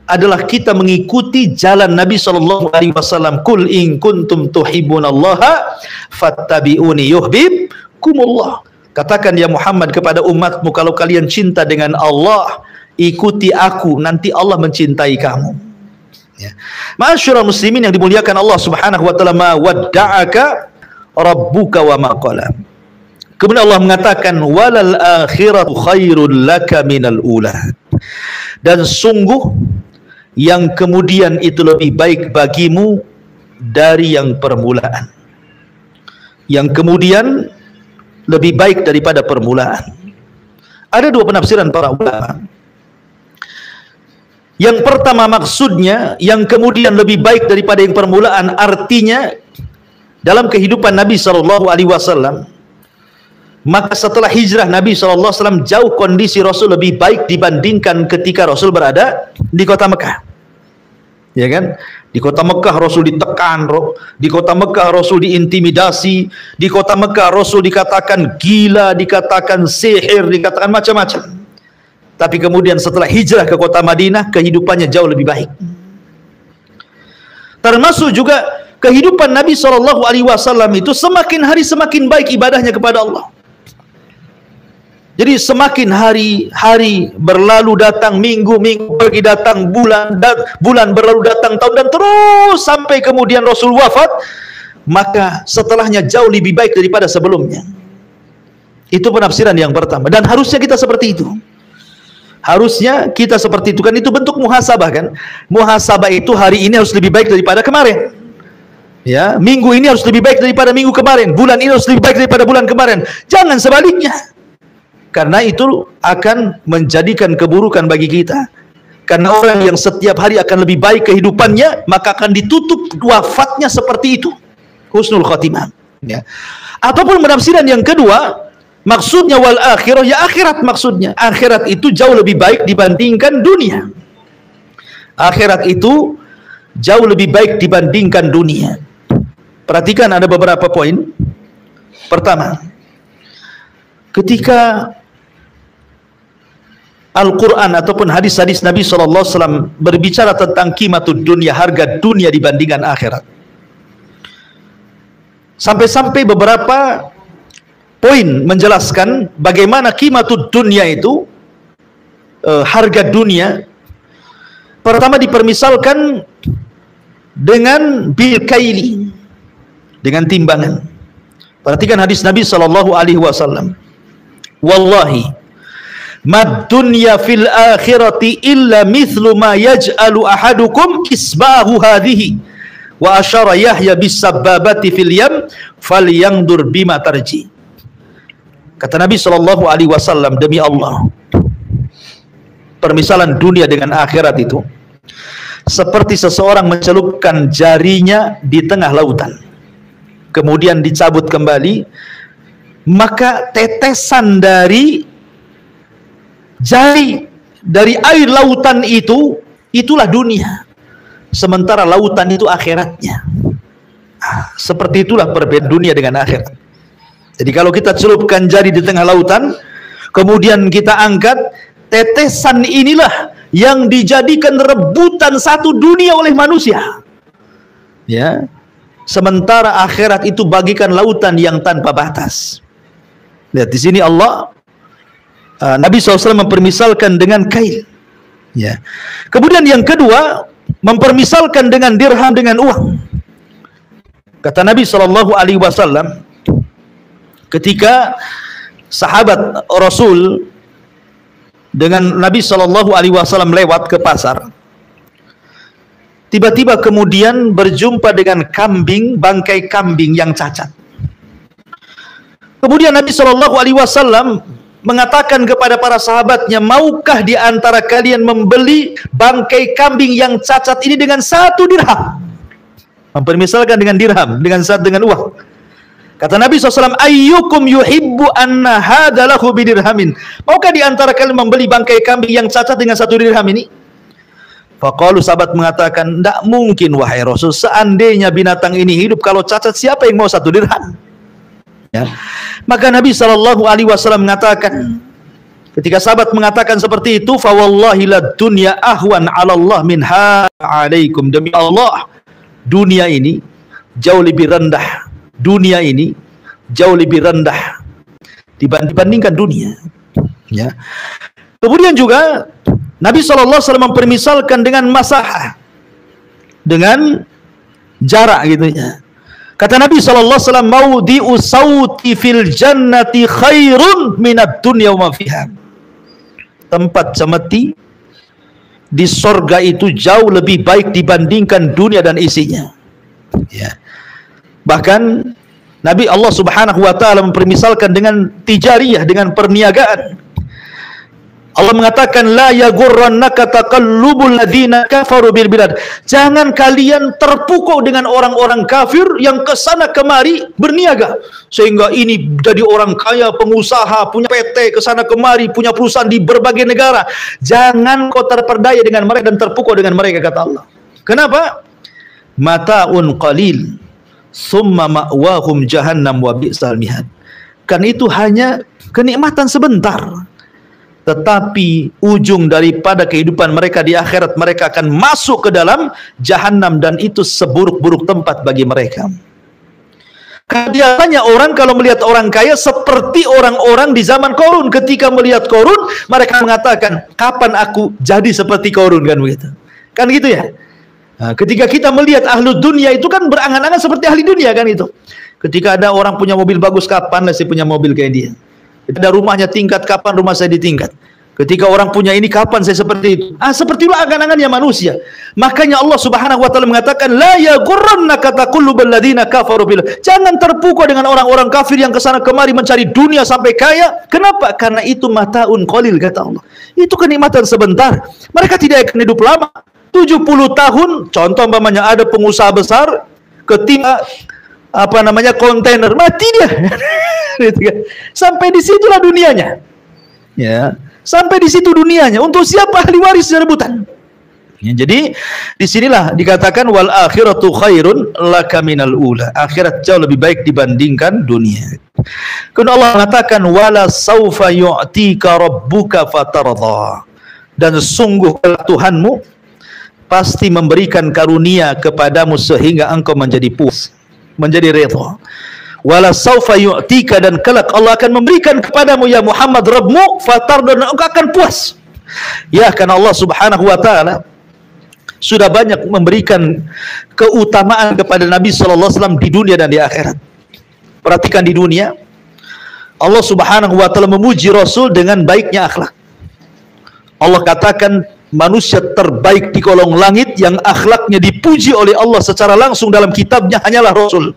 adalah kita mengikuti jalan Nabi sallallahu alaihi wasallam. Qul in kuntum tuhibbunallaha fattabi'uni yuhibbukumullah. Katakan ya Muhammad kepada umatmu, kalau kalian cinta dengan Allah, ikuti aku, nanti Allah mencintai kamu. Ya. Ma'asyiral muslimin yang dimuliakan Allah Subhanahu wa taala, ma wadda'aka rabbuka wa ma qala. Kemudian Allah mengatakan walal akhiratu khairul laka minal ula. Dan sungguh yang kemudian itu lebih baik bagimu dari yang permulaan. Yang kemudian lebih baik daripada permulaan. Ada dua penafsiran para ulama. Yang pertama maksudnya yang kemudian lebih baik daripada yang permulaan, artinya dalam kehidupan Nabi sallallahu alaihi wasallam, maka setelah hijrah Nabi sallallahu alaihi wasallam jauh kondisi Rasul lebih baik dibandingkan ketika Rasul berada di kota Mekah. Ya kan? Di kota Mekah Rasul ditekan, di kota Mekah Rasul diintimidasi, di kota Mekah Rasul dikatakan gila, dikatakan sihir, dikatakan macam-macam. Tapi kemudian setelah hijrah ke kota Madinah, kehidupannya jauh lebih baik. Termasuk juga kehidupan Nabi sallallahu alaihi wasallam itu semakin hari semakin baik ibadahnya kepada Allah. Jadi semakin hari berlalu datang, minggu pergi datang, bulan berlalu datang, tahun, dan terus sampai kemudian Rasul wafat, maka setelahnya jauh lebih baik daripada sebelumnya. Itu penafsiran yang pertama, dan harusnya kita seperti itu. Harusnya kita seperti itu, kan itu bentuk muhasabah kan. Muhasabah itu hari ini harus lebih baik daripada kemarin. Ya, minggu ini harus lebih baik daripada minggu kemarin. Bulan ini harus lebih baik daripada bulan kemarin. Jangan sebaliknya. Karena itu akan menjadikan keburukan bagi kita. Karena orang yang setiap hari akan lebih baik kehidupannya, maka akan ditutup wafatnya seperti itu. Husnul khatimah. Ya. Ataupun penafsiran yang kedua, maksudnya wal akhirah, ya akhirat maksudnya. Akhirat itu jauh lebih baik dibandingkan dunia. Akhirat itu jauh lebih baik dibandingkan dunia. Perhatikan ada beberapa poin. Pertama, ketika Al-Quran ataupun hadis-hadis Nabi SAW berbicara tentang qimatud dunia, harga dunia dibandingkan akhirat, sampai-sampai beberapa poin menjelaskan bagaimana qimatud dunia itu, harga dunia. Pertama dipermisalkan dengan bil kaili, dengan timbangan. Perhatikan hadis Nabi SAW. Wallahi mad dunya fil akhirati illa mithlu ma yaj'alu ahadukum isbahu hadhihi wa asyara Yahya bis sababati fil yam falyandur bima tarji. Kata Nabi SAW, demi Allah, permisalan dunia dengan akhirat itu seperti seseorang mencelupkan jarinya di tengah lautan, kemudian dicabut kembali, maka tetesan dari jari dari air lautan itu itulah dunia, sementara lautan itu akhiratnya. Seperti itulah perbedaan dunia dengan akhirat. Jadi kalau kita celupkan jari di tengah lautan, kemudian kita angkat, tetesan inilah yang dijadikan rebutan satu dunia oleh manusia. Ya, sementara akhirat itu bagikan lautan yang tanpa batas. Lihat di sini Allah, Nabi SAW mempermisalkan dengan kail. Ya. Kemudian yang kedua, mempermisalkan dengan dirham, dengan uang. Kata Nabi SAW, ketika sahabat Rasul dengan Nabi SAW lewat ke pasar, tiba-tiba kemudian berjumpa dengan kambing, bangkai kambing yang cacat. Kemudian Nabi SAW mengatakan kepada para sahabatnya, maukah di antara kalian membeli bangkai kambing yang cacat ini dengan 1 dirham? Mempermisalkan dengan dirham, dengan uang. Kata Nabi SAW, ayyukum yuhibbu anna hadha lahu bidirhamin. Maukah di antara kalian membeli bangkai kambing yang cacat dengan 1 dirham ini? Faqalu, sahabat mengatakan, tidak mungkin wahai Rasul, seandainya binatang ini hidup, kalau cacat siapa yang mau 1 dirham? Ya. Maka Nabi SAW mengatakan, ketika sahabat mengatakan seperti itu, fa wallahi lad dunya ahwan 'ala Allah min alaikum. Demi Allah, dunia ini jauh lebih rendah. Dunia ini jauh lebih rendah dibandingkan dunia. Ya. Kemudian juga Nabi SAW mempermisalkan dengan masahah, dengan jarak gitu ya. Kata Nabi SAW, maudhi'u sauti fil jannati khairun minad dunya wa ma fiha. Tempat cemeti di sorga itu jauh lebih baik dibandingkan dunia dan isinya. Ya. Bahkan Nabi Allah Subhanahu wa taala mempermisalkan dengan tijariyah, dengan perniagaan. Allah mengatakan, la yaghurrannaka taqallubul ladzina kafaru bil bilad. Jangan kalian terpukau dengan orang-orang kafir yang kesana kemari berniaga, sehingga ini jadi orang kaya, pengusaha, punya PT kesana kemari, punya perusahaan di berbagai negara. Jangan kau terperdaya dengan mereka dan terpukau dengan mereka, kata Allah. Kenapa? Mata'un qalil summa ma'wahum jahannam wa bi'sal mihad. Kan itu hanya kenikmatan sebentar, tetapi ujung daripada kehidupan mereka di akhirat, mereka akan masuk ke dalam jahanam, dan itu seburuk-buruk tempat bagi mereka. Biasanya orang kalau melihat orang kaya seperti orang-orang di zaman Qarun. Ketika melihat Qarun, mereka mengatakan, kapan aku jadi seperti Qarun, kan begitu. Kan gitu ya. Nah, ketika kita melihat ahlu dunia itu kan berangan-angan seperti ahli dunia, kan itu. Ketika ada orang punya mobil bagus, kapan saya punya mobil kayak dia? Ada rumahnya tingkat, kapan rumah saya ditingkat? Ketika orang punya ini, kapan saya seperti itu? Seperti itulah angan-angannya manusia. Makanya Allah Subhanahu wa taala mengatakan, la yaghurrannaka taqallubal ladzina kafaru bil. Jangan terpukau dengan orang-orang kafir yang kesana kemari mencari dunia sampai kaya. Kenapa? Karena itu mataun qalil, kata Allah. Itu kenikmatan sebentar. Mereka tidak akan hidup lama. 70 tahun, contoh umpamanya ada pengusaha besar ketimpa kontainer, mati dia. Sampai di situlah dunianya. Ya, sampai di situ dunianya. Untuk siapa ahli waris rebutan? Ya, jadi disinilah dikatakan wal akhiratu khairun laka minal ula. Akhirat jauh lebih baik dibandingkan dunia. Karena Allah mengatakan wala saufa yu'tika rabbuka fatardha. Dan sungguh Tuhanmu pasti memberikan karunia kepadamu sehingga engkau menjadi puas, menjadi redha. Wala saufa yu'tika, dan kelak Allah akan memberikan kepadamu ya Muhammad Rabbmu fatardha, dan engkau akan puas. Ya, karena Allah Subhanahu wa taala sudah banyak memberikan keutamaan kepada Nabi sallallahu alaihi wasallam di dunia dan di akhirat. Perhatikan, di dunia Allah Subhanahu wa taala memuji Rasul dengan baiknya akhlak. Allah katakan manusia terbaik di kolong langit yang akhlaknya dipuji oleh Allah secara langsung dalam kitabnya hanyalah Rasul.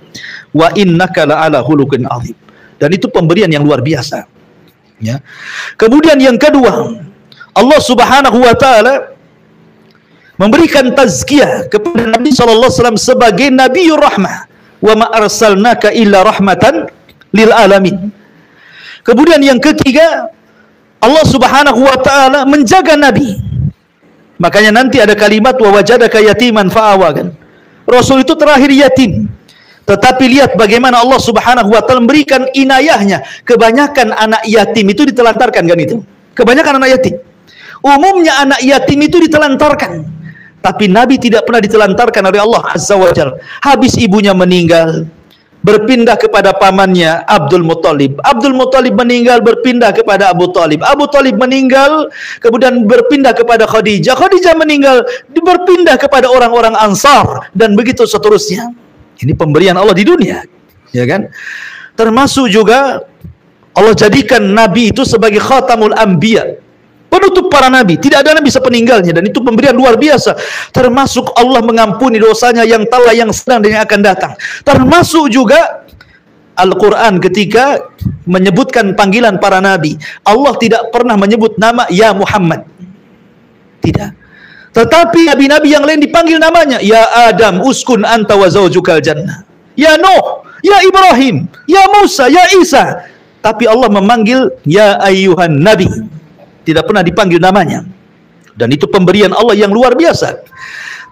Wa innaka la'ala khuluqin azim. Dan itu pemberian yang luar biasa. Ya. Kemudian yang kedua, Allah Subhanahu wa taala memberikan tazkiyah kepada Nabi sallallahu alaihi wasallam sebagai nabiyur rahmah. Wa ma arsalnaka illa rahmatan lil alamin. Kemudian yang ketiga, Allah Subhanahu wa taala menjaga Nabi. Makanya nanti ada kalimat wa wajadaka yatiman fa'awa kan. Rasul itu terakhir yatim. Tetapi lihat bagaimana Allah Subhanahu wa taala memberikan inayahnya. Kebanyakan anak yatim itu ditelantarkan kan itu. Kebanyakan anak yatim. Umumnya anak yatim itu ditelantarkan. Tapi Nabi tidak pernah ditelantarkan oleh Allah Azza wa Jalla. Habis ibunya meninggal, berpindah kepada pamannya Abdul Muttalib. Abdul Muttalib meninggal, berpindah kepada Abu Talib. Abu Talib meninggal, kemudian berpindah kepada Khadijah. Khadijah meninggal, berpindah kepada orang-orang Ansar, dan begitu seterusnya. Ini pemberian Allah di dunia, ya kan? Termasuk juga Allah jadikan Nabi itu sebagai khatamul anbiya, penutup para nabi. Tidak ada nabi sepeninggalnya, dan itu pemberian luar biasa. Termasuk Allah mengampuni dosanya yang telah, yang sedang, dan yang akan datang. Termasuk juga Al-Quran ketika menyebutkan panggilan para nabi, Allah tidak pernah menyebut nama ya Muhammad, tidak. Tetapi nabi-nabi yang lain dipanggil namanya, ya Adam uskun anta wa zaujukal jannah, ya Nuh, ya Ibrahim, ya Musa, ya Isa. Tapi Allah memanggil ya ayyuhan nabi, tidak pernah dipanggil namanya. Dan itu pemberian Allah yang luar biasa.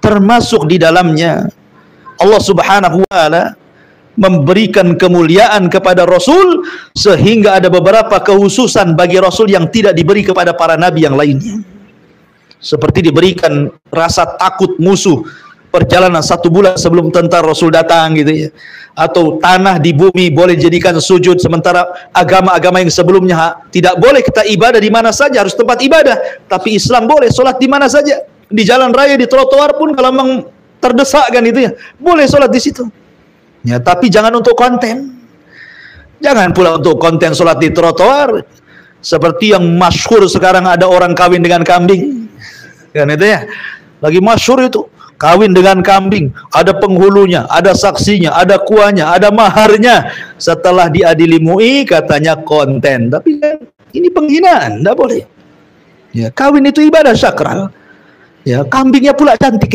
Termasuk di dalamnya Allah Subhanahu wa taala memberikan kemuliaan kepada Rasul, sehingga ada beberapa kekhususan bagi Rasul yang tidak diberi kepada para nabi yang lainnya. Seperti diberikan rasa takut musuh perjalanan 1 bulan sebelum tentara Rasul datang gitu ya. Atau tanah di bumi boleh dijadikan sujud, sementara agama-agama yang sebelumnya tidak boleh. Kita ibadah di mana saja, harus tempat ibadah. Tapi Islam boleh sholat di mana saja, di jalan raya, di trotoar pun kalau memang terdesak kan itu ya, boleh sholat di situ. Ya, tapi jangan untuk konten. Jangan pula untuk konten sholat di trotoar. Seperti yang masyhur sekarang, ada orang kawin dengan kambing. Kan itu ya, lagi masyhur itu, kawin dengan kambing, ada penghulunya, ada saksinya, ada kuahnya, ada maharnya. Setelah diadili MUI katanya konten, tapi kan ini penghinaan, tidak boleh. Ya, kawin itu ibadah sakral. Ya, kambingnya pula cantik.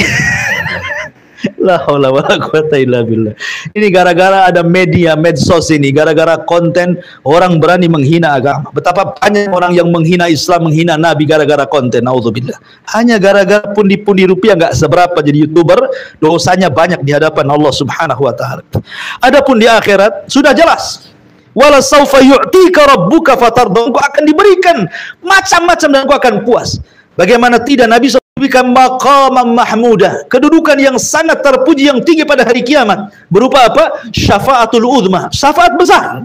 La haula wala quwata illa billah. Ini gara-gara ada media medsos ini, gara-gara konten orang berani menghina agama. Betapa banyak orang yang menghina Islam, menghina Nabi gara-gara konten. Naudzubillah. Hanya gara-gara pundi-pundi rupiah nggak seberapa jadi YouTuber, dosanya banyak di hadapan Allah Subhanahu wa taala. Adapun di akhirat sudah jelas. Wala saufa yu'tika rabbuka fatarda. Engkau akan diberikan macam-macam dan engkau akan puas. Bagaimana tidak Nabi diberikan maqamam mahmudah, kedudukan yang sangat terpuji, yang tinggi pada hari kiamat, berupa apa? Syafaatul uzma, syafaat besar.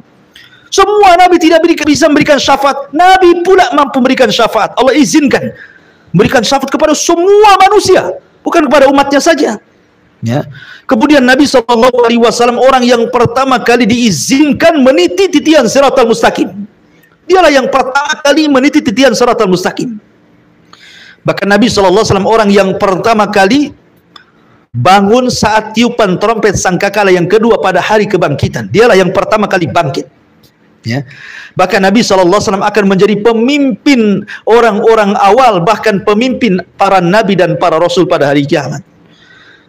Semua nabi tidak bisa memberikan syafaat, Nabi pula mampu memberikan syafaat. Allah izinkan memberikan syafaat kepada semua manusia, bukan kepada umatnya saja. Ya. Kemudian Nabi SAW orang yang pertama kali diizinkan meniti titian siratal mustaqim. Dialah yang pertama kali meniti titian siratal mustaqim. Bahkan Nabi SAW orang yang pertama kali bangun saat tiupan trompet sangkakala yang kedua pada hari kebangkitan. Dialah yang pertama kali bangkit. Ya. Bahkan Nabi SAW akan menjadi pemimpin orang-orang awal, bahkan pemimpin para nabi dan para rasul pada hari kiamat.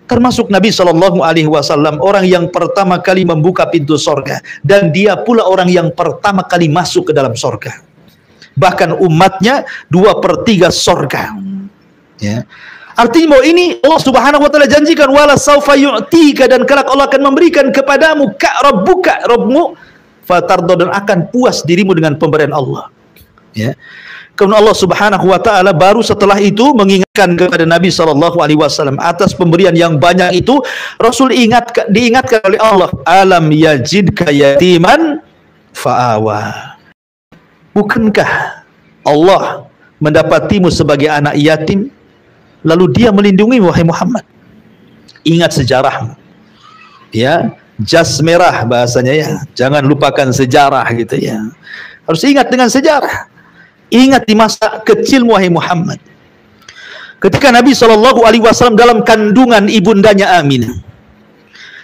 Termasuk Nabi SAW orang yang pertama kali membuka pintu sorga, dan dia pula orang yang pertama kali masuk ke dalam sorga. Bahkan umatnya 2/3 sorga. Ya. Artinya bahwa ini Allah Subhanahu wa taala janjikan wala saufa yu'tika, dan kelak Allah akan memberikan kepadamu rabbuka, Rabbmu, fatardo, dan akan puas dirimu dengan pemberian Allah. Ya. Kemudian Allah Subhanahu wa taala baru setelah itu mengingatkan kepada Nabi SAW atas pemberian yang banyak itu. Rasul diingatkan oleh Allah, alam yajidka yatiman fa'awa. Bukankah Allah mendapatimu sebagai anak yatim, lalu dia melindungimu, wahai Muhammad? Ingat sejarahmu. Ya, jas merah bahasanya ya. Jangan lupakan sejarah gitu ya. Harus ingat dengan sejarah. Ingat di masa kecilmu, wahai Muhammad. Ketika Nabi SAW dalam kandungan ibundanya Aminah,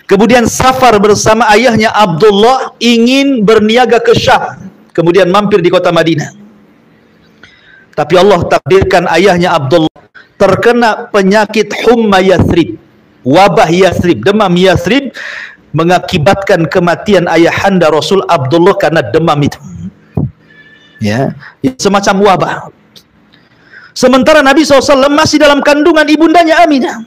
kemudian safar bersama ayahnya Abdullah ingin berniaga ke Syam, kemudian mampir di kota Madinah. Tapi Allah takdirkan ayahnya Abdullah terkena penyakit humma Yathrib, wabah Yathrib, demam Yathrib, mengakibatkan kematian ayahanda Rasul Abdullah karena demam itu. Ya, semacam wabah. Sementara Nabi SAW masih dalam kandungan ibundanya Aminah.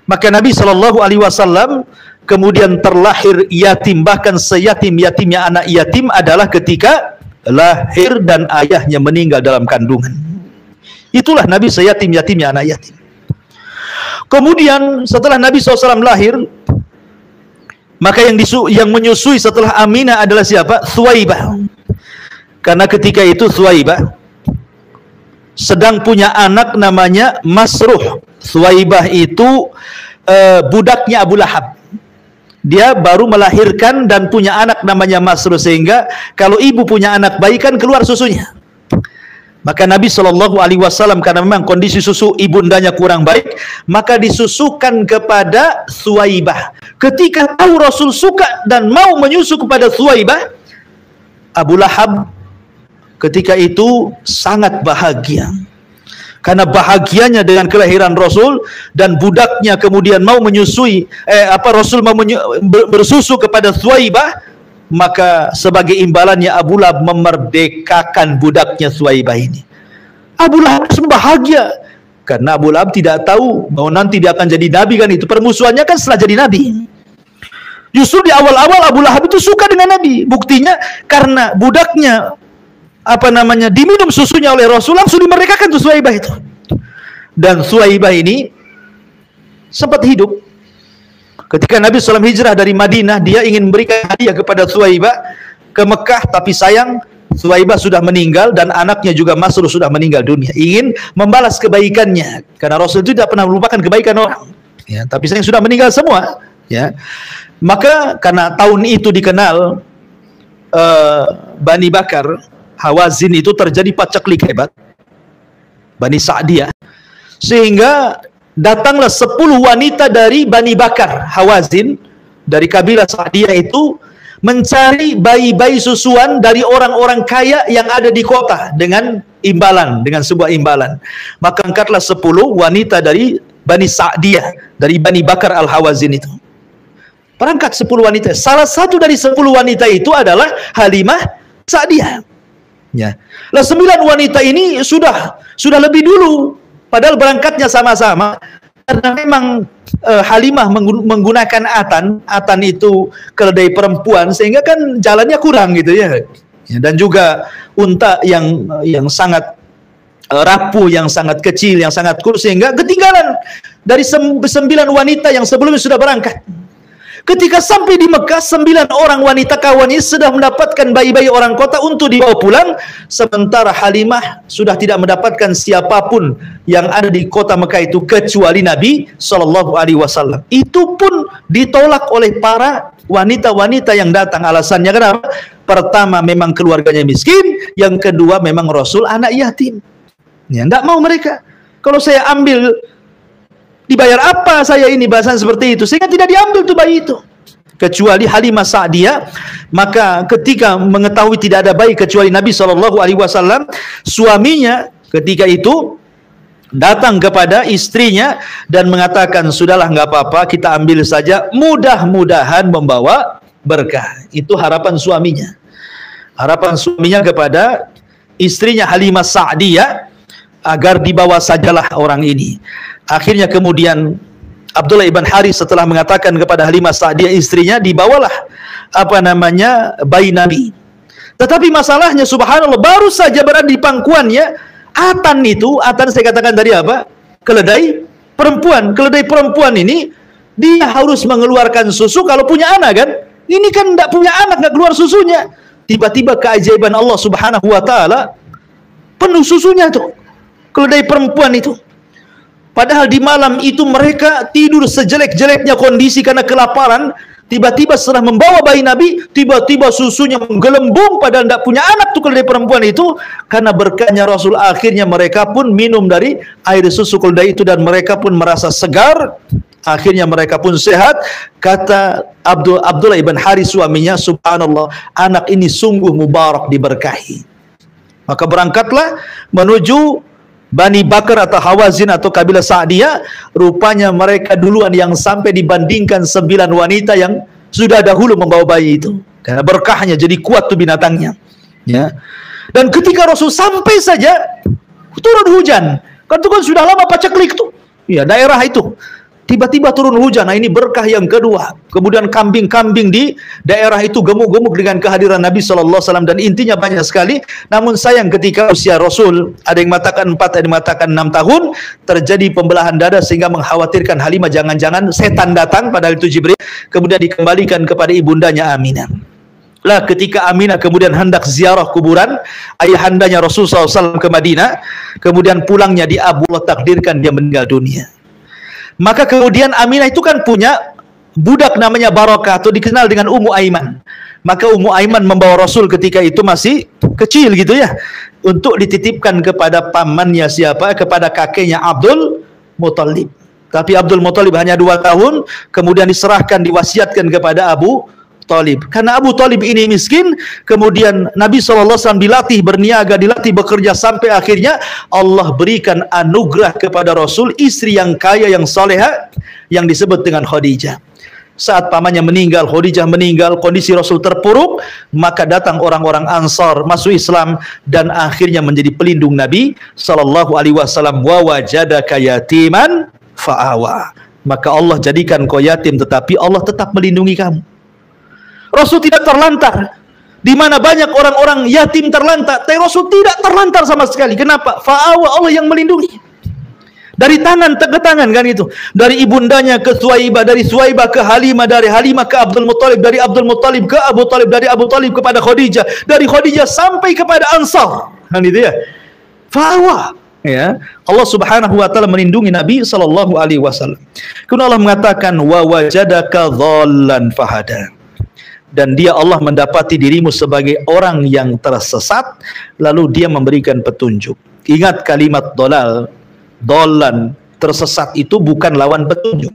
Maka Nabi SAW kemudian terlahir yatim, bahkan seyatim-yatimnya anak yatim adalah ketika lahir dan ayahnya meninggal dalam kandungan. Itulah Nabi seyatim-yatimnya anak yatim. Kemudian setelah Nabi SAW lahir, maka yang menyusui setelah Aminah adalah siapa? Thuwaibah. Karena ketika itu Thuwaibah sedang punya anak namanya Masruh. Thuwaibah itu budaknya Abu Lahab. Dia baru melahirkan dan punya anak namanya Masruh, sehingga kalau ibu punya anak bayi kan keluar susunya. Maka Nabi SAW karena memang kondisi susu ibundanya kurang baik, maka disusukan kepada Thuwaibah. Ketika tahu Rasul suka dan mau menyusu kepada Thuwaibah, Abu Lahab ketika itu sangat bahagia. Karena bahagianya dengan kelahiran Rasul dan budaknya kemudian mau menyusui, Rasul mau bersusu kepada Thuwaibah, maka sebagai imbalannya Abu Lahab memerdekakan budaknya Thuwaibah ini. Abu Lahab bahagia karena Abu Lahab tidak tahu bahwa nanti dia akan jadi nabi kan, itu permusuhannya kan setelah jadi nabi. Justru di awal-awal Abu Lahab itu suka dengan Nabi. Buktinya karena budaknya diminum susunya oleh Rasul, langsung dimerdekakan tuh Thuwaibah itu. Dan Thuwaibah ini sempat hidup ketika Nabi SAW hijrah dari Madinah. Dia ingin memberikan hadiah kepada Thuwaibah ke Mekah, tapi sayang Thuwaibah sudah meninggal dan anaknya juga Masruh sudah meninggal dunia. Ingin membalas kebaikannya karena Rasul itu tidak pernah melupakan kebaikan orang, ya, tapi sayang sudah meninggal semua, ya. Maka karena tahun itu dikenal Bani Bakar Hawazin itu terjadi paceklik hebat, Bani Sa'diyah, sehingga datanglah 10 wanita dari Bani Bakar Hawazin dari kabilah Sa'diyah itu mencari bayi-bayi susuan dari orang-orang kaya yang ada di kota dengan imbalan, dengan sebuah imbalan. Maka angkatlah 10 wanita dari Bani Sa'diyah, dari Bani Bakar Al-Hawazin itu. Berangkat 10 wanita. Salah satu dari 10 wanita itu adalah Halimah Sa'diyah. Ya. Lah 9 wanita ini sudah lebih dulu, padahal berangkatnya sama-sama, karena memang Halimah menggunakan atan itu keledai perempuan, sehingga kan jalannya kurang gitu ya. Dan juga unta yang sangat rapuh, yang sangat kecil, yang sangat kurus, sehingga ketinggalan dari 9 wanita yang sebelumnya sudah berangkat. Ketika sampai di Mekah, 9 orang wanita kawannya sudah mendapatkan bayi-bayi orang kota untuk dibawa pulang, sementara Halimah sudah tidak mendapatkan siapapun yang ada di kota Mekah itu kecuali Nabi SAW. Itu pun ditolak oleh para wanita-wanita yang datang. Alasannya kenapa? Pertama, memang keluarganya miskin. Yang kedua, memang Rasul anak yatim. Ya, tidak mau mereka. Kalau saya ambil, dibayar apa saya ini, bahasan seperti itu, sehingga tidak diambil tuh bayi itu, kecuali Halimah Sa'diyah. Maka ketika mengetahui tidak ada bayi kecuali Nabi SAW, suaminya ketika itu datang kepada istrinya dan mengatakan, sudahlah nggak apa-apa, kita ambil saja, mudah-mudahan membawa berkah. Itu harapan suaminya. Harapan suaminya kepada istrinya Halimah Sa'diyah agar dibawa sajalah orang ini. Akhirnya kemudian Abdullah ibn Harith setelah mengatakan kepada Halimah Sa'diyah istrinya, dibawalah bayi Nabi. Tetapi masalahnya subhanallah, baru saja berada di pangkuannya atan itu, atan saya katakan dari apa? Keledai perempuan. Keledai perempuan ini dia harus mengeluarkan susu kalau punya anak kan. Ini kan tidak punya anak, nggak keluar susunya. Tiba-tiba keajaiban Allah Subhanahu wa taala, penuh susunya tuh keledai perempuan itu. Padahal di malam itu mereka tidur sejelek-jeleknya kondisi karena kelaparan. Tiba-tiba setelah membawa bayi Nabi, tiba-tiba susunya menggelembung, padahal tidak punya anak tuh keledai perempuan itu. Karena berkahnya Rasul, akhirnya mereka pun minum dari air susu keledai itu dan mereka pun merasa segar. Akhirnya mereka pun sehat. Kata Abdullah ibn Harith suaminya, subhanallah, anak ini sungguh mubarak, diberkahi. Maka berangkatlah menuju Bani Bakar atau Hawazin atau kabilah Sa'diyah. Rupanya mereka duluan yang sampai dibandingkan 9 wanita yang sudah dahulu membawa bayi itu. Karena berkahnya jadi kuat tuh binatangnya. Ya. Dan ketika Rasul sampai saja, turun hujan. Kan itu kan sudah lama paceklik tuh. Ya, daerah itu. Tiba-tiba turun hujan. Nah, ini berkah yang kedua. Kemudian kambing-kambing di daerah itu gemuk-gemuk dengan kehadiran Nabi SAW, dan intinya banyak sekali. Namun sayang ketika usia Rasul, ada yang mengatakan 4, ada yang mengatakan 6 tahun, terjadi pembelahan dada sehingga mengkhawatirkan Halimah jangan-jangan setan datang, padahal itu Jibril. Kemudian dikembalikan kepada ibundanya Aminah. Lah ketika Aminah kemudian hendak ziarah kuburan ayahandanya Rasul SAW ke Madinah, kemudian pulangnya di Allah takdirkan dia meninggal dunia. Maka kemudian Aminah itu kan punya budak namanya Barakah, atau dikenal dengan Ummu Aiman. Maka Ummu Aiman membawa Rasul ketika itu masih kecil gitu ya, untuk dititipkan kepada pamannya siapa? Kepada kakeknya Abdul Muthalib. Tapi Abdul Muthalib hanya 2 tahun, kemudian diserahkan, diwasiatkan kepada Abu Talib. Karena Abu Talib ini miskin, kemudian Nabi SAW dilatih berniaga, dilatih bekerja, sampai akhirnya Allah berikan anugerah kepada Rasul istri yang kaya, yang soleha, yang disebut dengan Khadijah. Saat pamannya meninggal, Khadijah meninggal, kondisi Rasul terpuruk, maka datang orang-orang Ansar masuk Islam dan akhirnya menjadi pelindung Nabi SAW. Wa wajadaka yatiman fa'awa. Maka Allah jadikan kau yatim, tetapi Allah tetap melindungi kamu. Rasul tidak terlantar. Di mana banyak orang-orang yatim terlantar, tapi Rasul tidak terlantar sama sekali. Kenapa? Fa'awa, Allah yang melindungi. Dari tangan ke tangan kan itu. Dari ibundanya ke Suwaibah, dari Suwaibah ke Halimah, dari Halimah ke Abdul Muthalib, dari Abdul Muthalib ke Abu Talib, dari Abu Talib kepada Khadijah, dari Khadijah sampai kepada Ansar. Kan itu ya. Fa'awa. Ya, Allah Subhanahu wa taala melindungi Nabi sallallahu alaihi wasallam. Kemudian Allah mengatakan wa wajadaka dhallan fahada. Dan dia Allah mendapati dirimu sebagai orang yang tersesat, lalu dia memberikan petunjuk. Ingat kalimat dolal, dolan, tersesat itu bukan lawan petunjuk.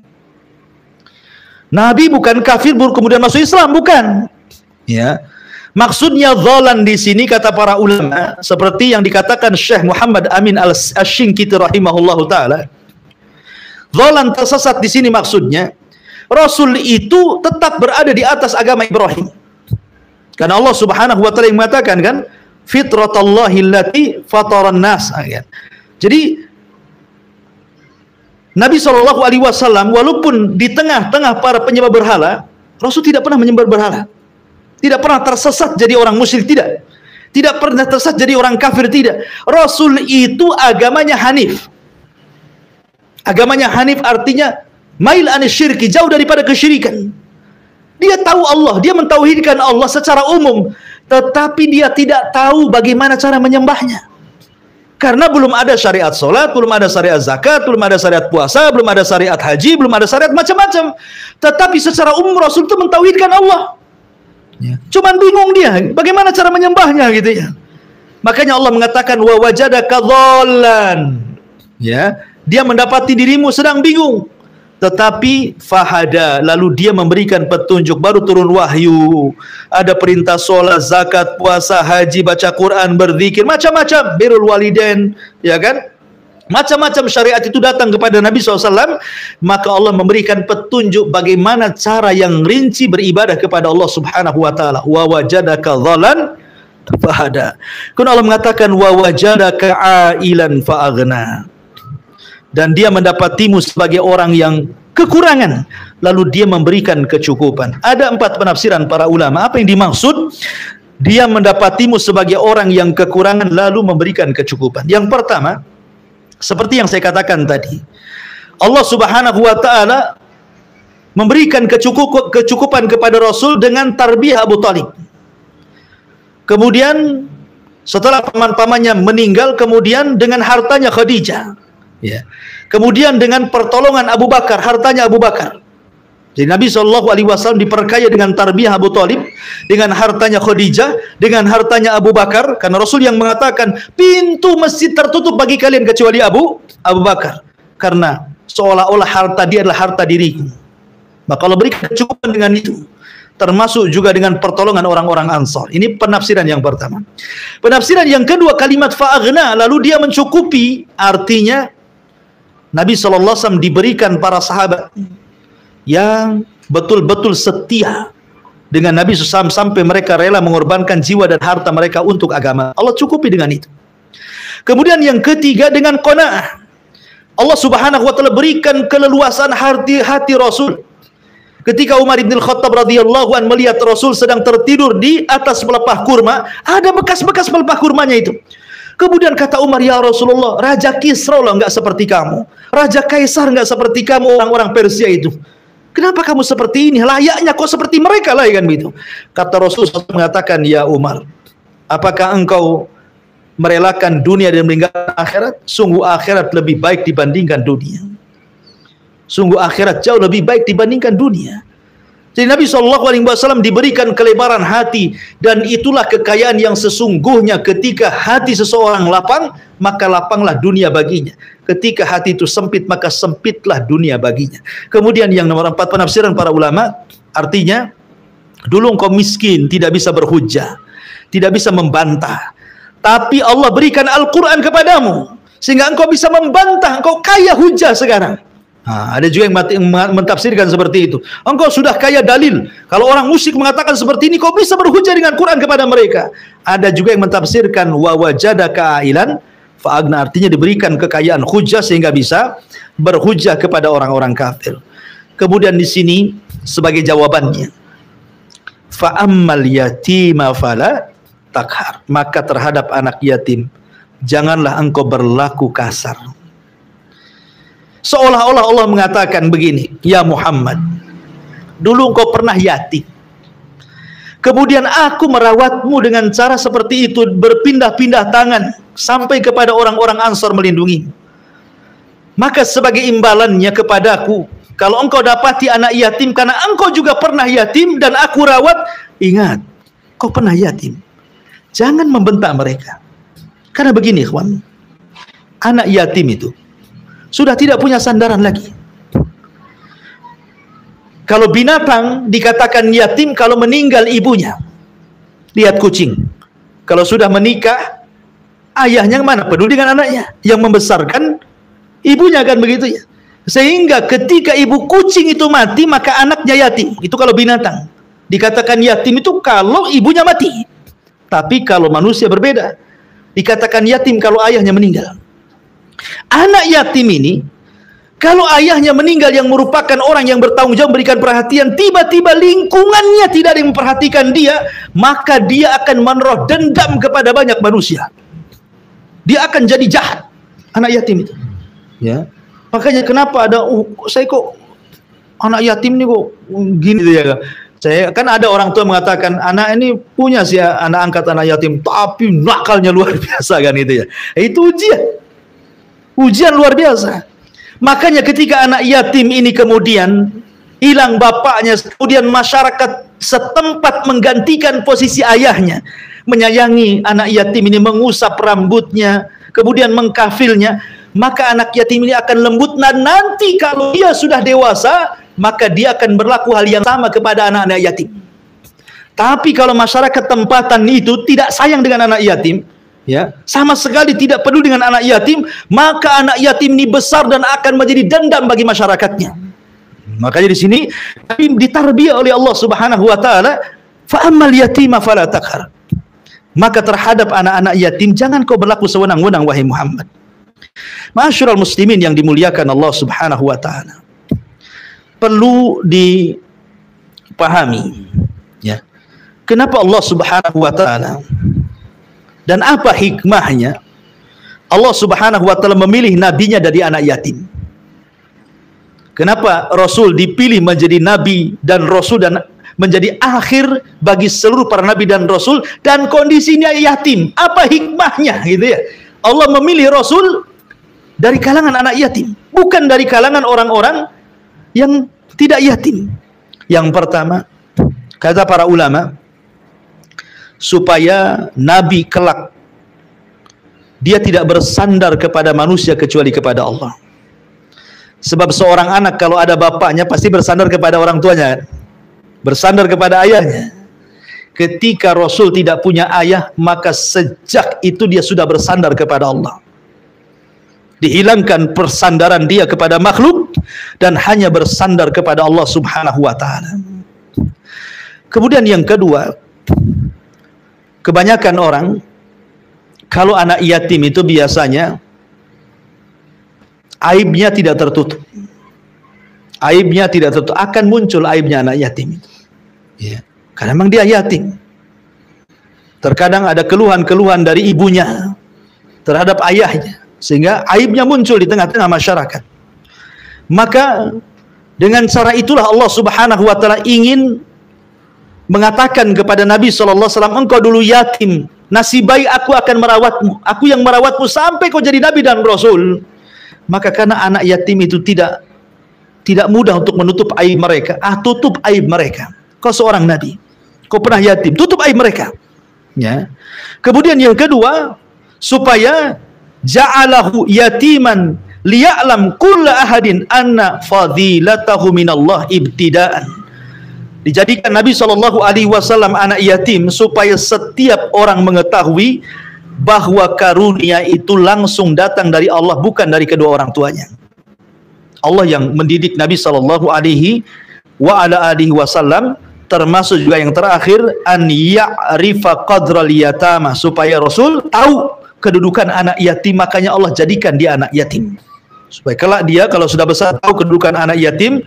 Nabi bukan kafir kemudian masuk Islam, bukan. Ya, maksudnya dolan di sini kata para ulama, seperti yang dikatakan Syekh Muhammad Amin Al-Shinqiti rahimahullahu taala. Dolan tersesat di sini maksudnya Rasul itu tetap berada di atas agama Ibrahim. Karena Allah Subhanahu wa taala yang mengatakan kan, fitratallahi allati fataran nas. Jadi Nabi SAW walaupun di tengah-tengah para penyembah berhala, Rasul tidak pernah menyembah berhala. Tidak pernah tersesat jadi orang musyrik, tidak. Tidak pernah tersesat jadi orang kafir, tidak. Rasul itu agamanya Hanif. Agamanya Hanif artinya mail anis syirki, jauh daripada kesyirikan. Dia tahu Allah, dia mentauhidkan Allah secara umum, tetapi dia tidak tahu bagaimana cara menyembahnya. Karena belum ada syariat solat, belum ada syariat zakat, belum ada syariat puasa, belum ada syariat haji, belum ada syariat macam-macam. Tetapi secara umum Rasul itu mentauhidkan Allah. Cuman bingung dia, bagaimana cara menyembahnya gitu ya. Makanya Allah mengatakan wa wajadaka dhallan. Ya, dia mendapati dirimu sedang bingung. Tetapi fahada, lalu dia memberikan petunjuk, baru turun wahyu. Ada perintah sholat, zakat, puasa, haji, baca Quran, berzikir, macam-macam, birrul walidain, ya kan? Macam-macam syariat itu datang kepada Nabi SAW. Maka Allah memberikan petunjuk bagaimana cara yang rinci beribadah kepada Allah Subhanahu wa taala. Wa wajadaka dhalan fahada. Kemudian Allah mengatakan wa wajadaka ailan fa'aghna. Dan dia mendapatimu sebagai orang yang kekurangan, lalu dia memberikan kecukupan. Ada 4 penafsiran para ulama. Apa yang dimaksud? Dia mendapatimu sebagai orang yang kekurangan, lalu memberikan kecukupan. Yang pertama, seperti yang saya katakan tadi, Allah Subhanahu wa taala memberikan kecukupan kepada Rasul dengan tarbiyah Abu Talib. Kemudian setelah paman-pamannya meninggal, kemudian dengan hartanya Khadijah. Ya. Kemudian dengan pertolongan Abu Bakar, hartanya Abu Bakar. Jadi Nabi SAW diperkaya dengan tarbiyah Abu Talib, dengan hartanya Khadijah, dengan hartanya Abu Bakar. Karena Rasul yang mengatakan pintu masjid tertutup bagi kalian kecuali Abu Bakar. Karena seolah-olah harta dia adalah harta diriku. Maka Allah berikan kecukupan dengan itu. Termasuk juga dengan pertolongan orang-orang Ansar. Ini penafsiran yang pertama. Penafsiran yang kedua, kalimat fa'aghna, lalu dia mencukupi, artinya Nabi SAW diberikan para sahabat yang betul-betul setia dengan Nabi SAW sampai mereka rela mengorbankan jiwa dan harta mereka untuk agama. Allah cukupi dengan itu. Kemudian yang ketiga dengan qanaah. Allah Subhanahu wa taala berikan keleluasan hati Rasul. Ketika Umar bin Khattab radhiyallahu anhu melihat Rasul sedang tertidur di atas pelepah kurma, ada bekas-bekas pelepah kurmanya itu. Kemudian kata Umar, ya Rasulullah, Raja Kisra lah enggak seperti kamu, Raja Kaisar enggak seperti kamu, orang-orang Persia itu. Kenapa kamu seperti ini? Layaknya kok seperti mereka lah, kan begitu. Kata Rasul mengatakan, ya Umar, apakah engkau merelakan dunia dan meninggalkan akhirat? Sungguh akhirat lebih baik dibandingkan dunia. Sungguh akhirat jauh lebih baik dibandingkan dunia. Jadi Nabi SAW diberikan kelebaran hati, dan itulah kekayaan yang sesungguhnya. Ketika hati seseorang lapang, maka lapanglah dunia baginya. Ketika hati itu sempit, maka sempitlah dunia baginya. Kemudian yang nomor 4, penafsiran para ulama, artinya dulu engkau miskin, tidak bisa berhujjah, tidak bisa membantah, tapi Allah berikan Al-Quran kepadamu sehingga engkau bisa membantah, engkau kaya hujjah sekarang. Nah, ada juga yang mentafsirkan seperti itu. Engkau sudah kaya dalil. Kalau orang musyrik mengatakan seperti ini, kau bisa berhujjah dengan Quran kepada mereka. Ada juga yang mentafsirkan wa wajadaka ailan fa'agna, artinya diberikan kekayaan hujjah sehingga bisa berhujjah kepada orang-orang kafir. Kemudian di sini sebagai jawabannya, fa'ammal yatima fala takhar, maka terhadap anak yatim janganlah engkau berlaku kasar. Seolah-olah Allah mengatakan begini, ya Muhammad, dulu engkau pernah yatim, kemudian aku merawatmu dengan cara seperti itu, berpindah-pindah tangan sampai kepada orang-orang Ansor melindungi. Maka sebagai imbalannya kepadaku, kalau engkau dapati anak yatim karena engkau juga pernah yatim dan aku rawat, ingat, kau pernah yatim, jangan membentak mereka. Karena begini, ikhwan, anak yatim itu sudah tidak punya sandaran lagi. Kalau binatang dikatakan yatim kalau meninggal ibunya. Lihat kucing, kalau sudah menikah, ayahnya mana peduli dengan anaknya, yang membesarkan ibunya, kan begitu ya. Sehingga ketika ibu kucing itu mati, maka anaknya yatim. Itu kalau binatang dikatakan yatim itu kalau ibunya mati. Tapi kalau manusia berbeda, dikatakan yatim kalau ayahnya meninggal. Anak yatim ini, kalau ayahnya meninggal yang merupakan orang yang bertanggung jawab memberikan perhatian, tiba-tiba lingkungannya tidak ada yang memperhatikan dia, maka dia akan menaruh dendam kepada banyak manusia. Dia akan jadi jahat, anak yatim itu. Ya, makanya kenapa ada saya kok anak yatim ini kok gini ya. Saya kan ada orang tua mengatakan anak ini punya sih anak angkat anak yatim, tapi nakalnya luar biasa, kan itu ya. Itu ujian luar biasa. Makanya ketika anak yatim ini kemudian hilang bapaknya, kemudian masyarakat setempat menggantikan posisi ayahnya, menyayangi anak yatim ini, mengusap rambutnya, kemudian mengkafilnya, maka anak yatim ini akan lembut. Dan nanti kalau dia sudah dewasa, maka dia akan berlaku hal yang sama kepada anak-anak yatim. Tapi kalau masyarakat tempatan itu tidak sayang dengan anak yatim, ya, sama sekali tidak peduli dengan anak yatim, maka anak yatim ini besar dan akan menjadi dendam bagi masyarakatnya. Makanya di sini ditarbiyah oleh Allah Subhanahu wa taala, fa ammal yatima fala taqhar. Maka terhadap anak-anak yatim jangan kau berlaku sewenang-wenang, wahai Muhammad. Ma'asyiral muslimin yang dimuliakan Allah Subhanahu wa taala, perlu dipahami ya, kenapa Allah Subhanahu wa taala dan apa hikmahnya Allah Subhanahu wa taala memilih nabinya dari anak yatim. Kenapa Rasul dipilih menjadi nabi dan Rasul dan menjadi akhir bagi seluruh para nabi dan Rasul, dan kondisinya yatim? Apa hikmahnya gitu ya? Allah memilih Rasul dari kalangan anak yatim, bukan dari kalangan orang-orang yang tidak yatim. Yang pertama, kata para ulama, supaya nabi kelak dia tidak bersandar kepada manusia kecuali kepada Allah. Sebab seorang anak kalau ada bapaknya pasti bersandar kepada orang tuanya, bersandar kepada ayahnya. Ketika Rasul tidak punya ayah, maka sejak itu dia sudah bersandar kepada Allah. Dihilangkan persandaran dia kepada makhluk dan hanya bersandar kepada Allah Subhanahu wa taala. Kemudian yang kedua, kebanyakan orang Kalau anak yatim itu biasanya aibnya tidak tertutup. Aibnya tidak tertutup, akan muncul aibnya anak yatim itu. Ya, karena memang dia yatim. Terkadang ada keluhan-keluhan dari ibunya terhadap ayahnya, sehingga aibnya muncul di tengah-tengah masyarakat. Maka dengan cara itulah Allah Subhanahu wa taala ingin mengatakan kepada Nabi SAW, engkau dulu yatim, nasib baik aku akan merawatmu, aku yang merawatmu sampai kau jadi Nabi dan Rasul. Maka karena anak yatim itu tidak mudah untuk menutup aib mereka, tutup aib mereka. Kau seorang Nabi, kau pernah yatim, tutup aib mereka. Ya. Kemudian yang kedua, supaya ja'alahu yatiman liya'lam kulla ahadin anna fadilatahu minallah ibtidaan. Dijadikan Nabi SAW anak yatim supaya setiap orang mengetahui bahwa karunia itu langsung datang dari Allah, bukan dari kedua orang tuanya. Allah yang mendidik Nabi SAW, termasuk juga yang terakhir, an ya'rifa qadral yatama, supaya Rasul tahu kedudukan anak yatim. Makanya Allah jadikan dia anak yatim, supaya kelak dia kalau sudah besar tahu kedudukan anak yatim.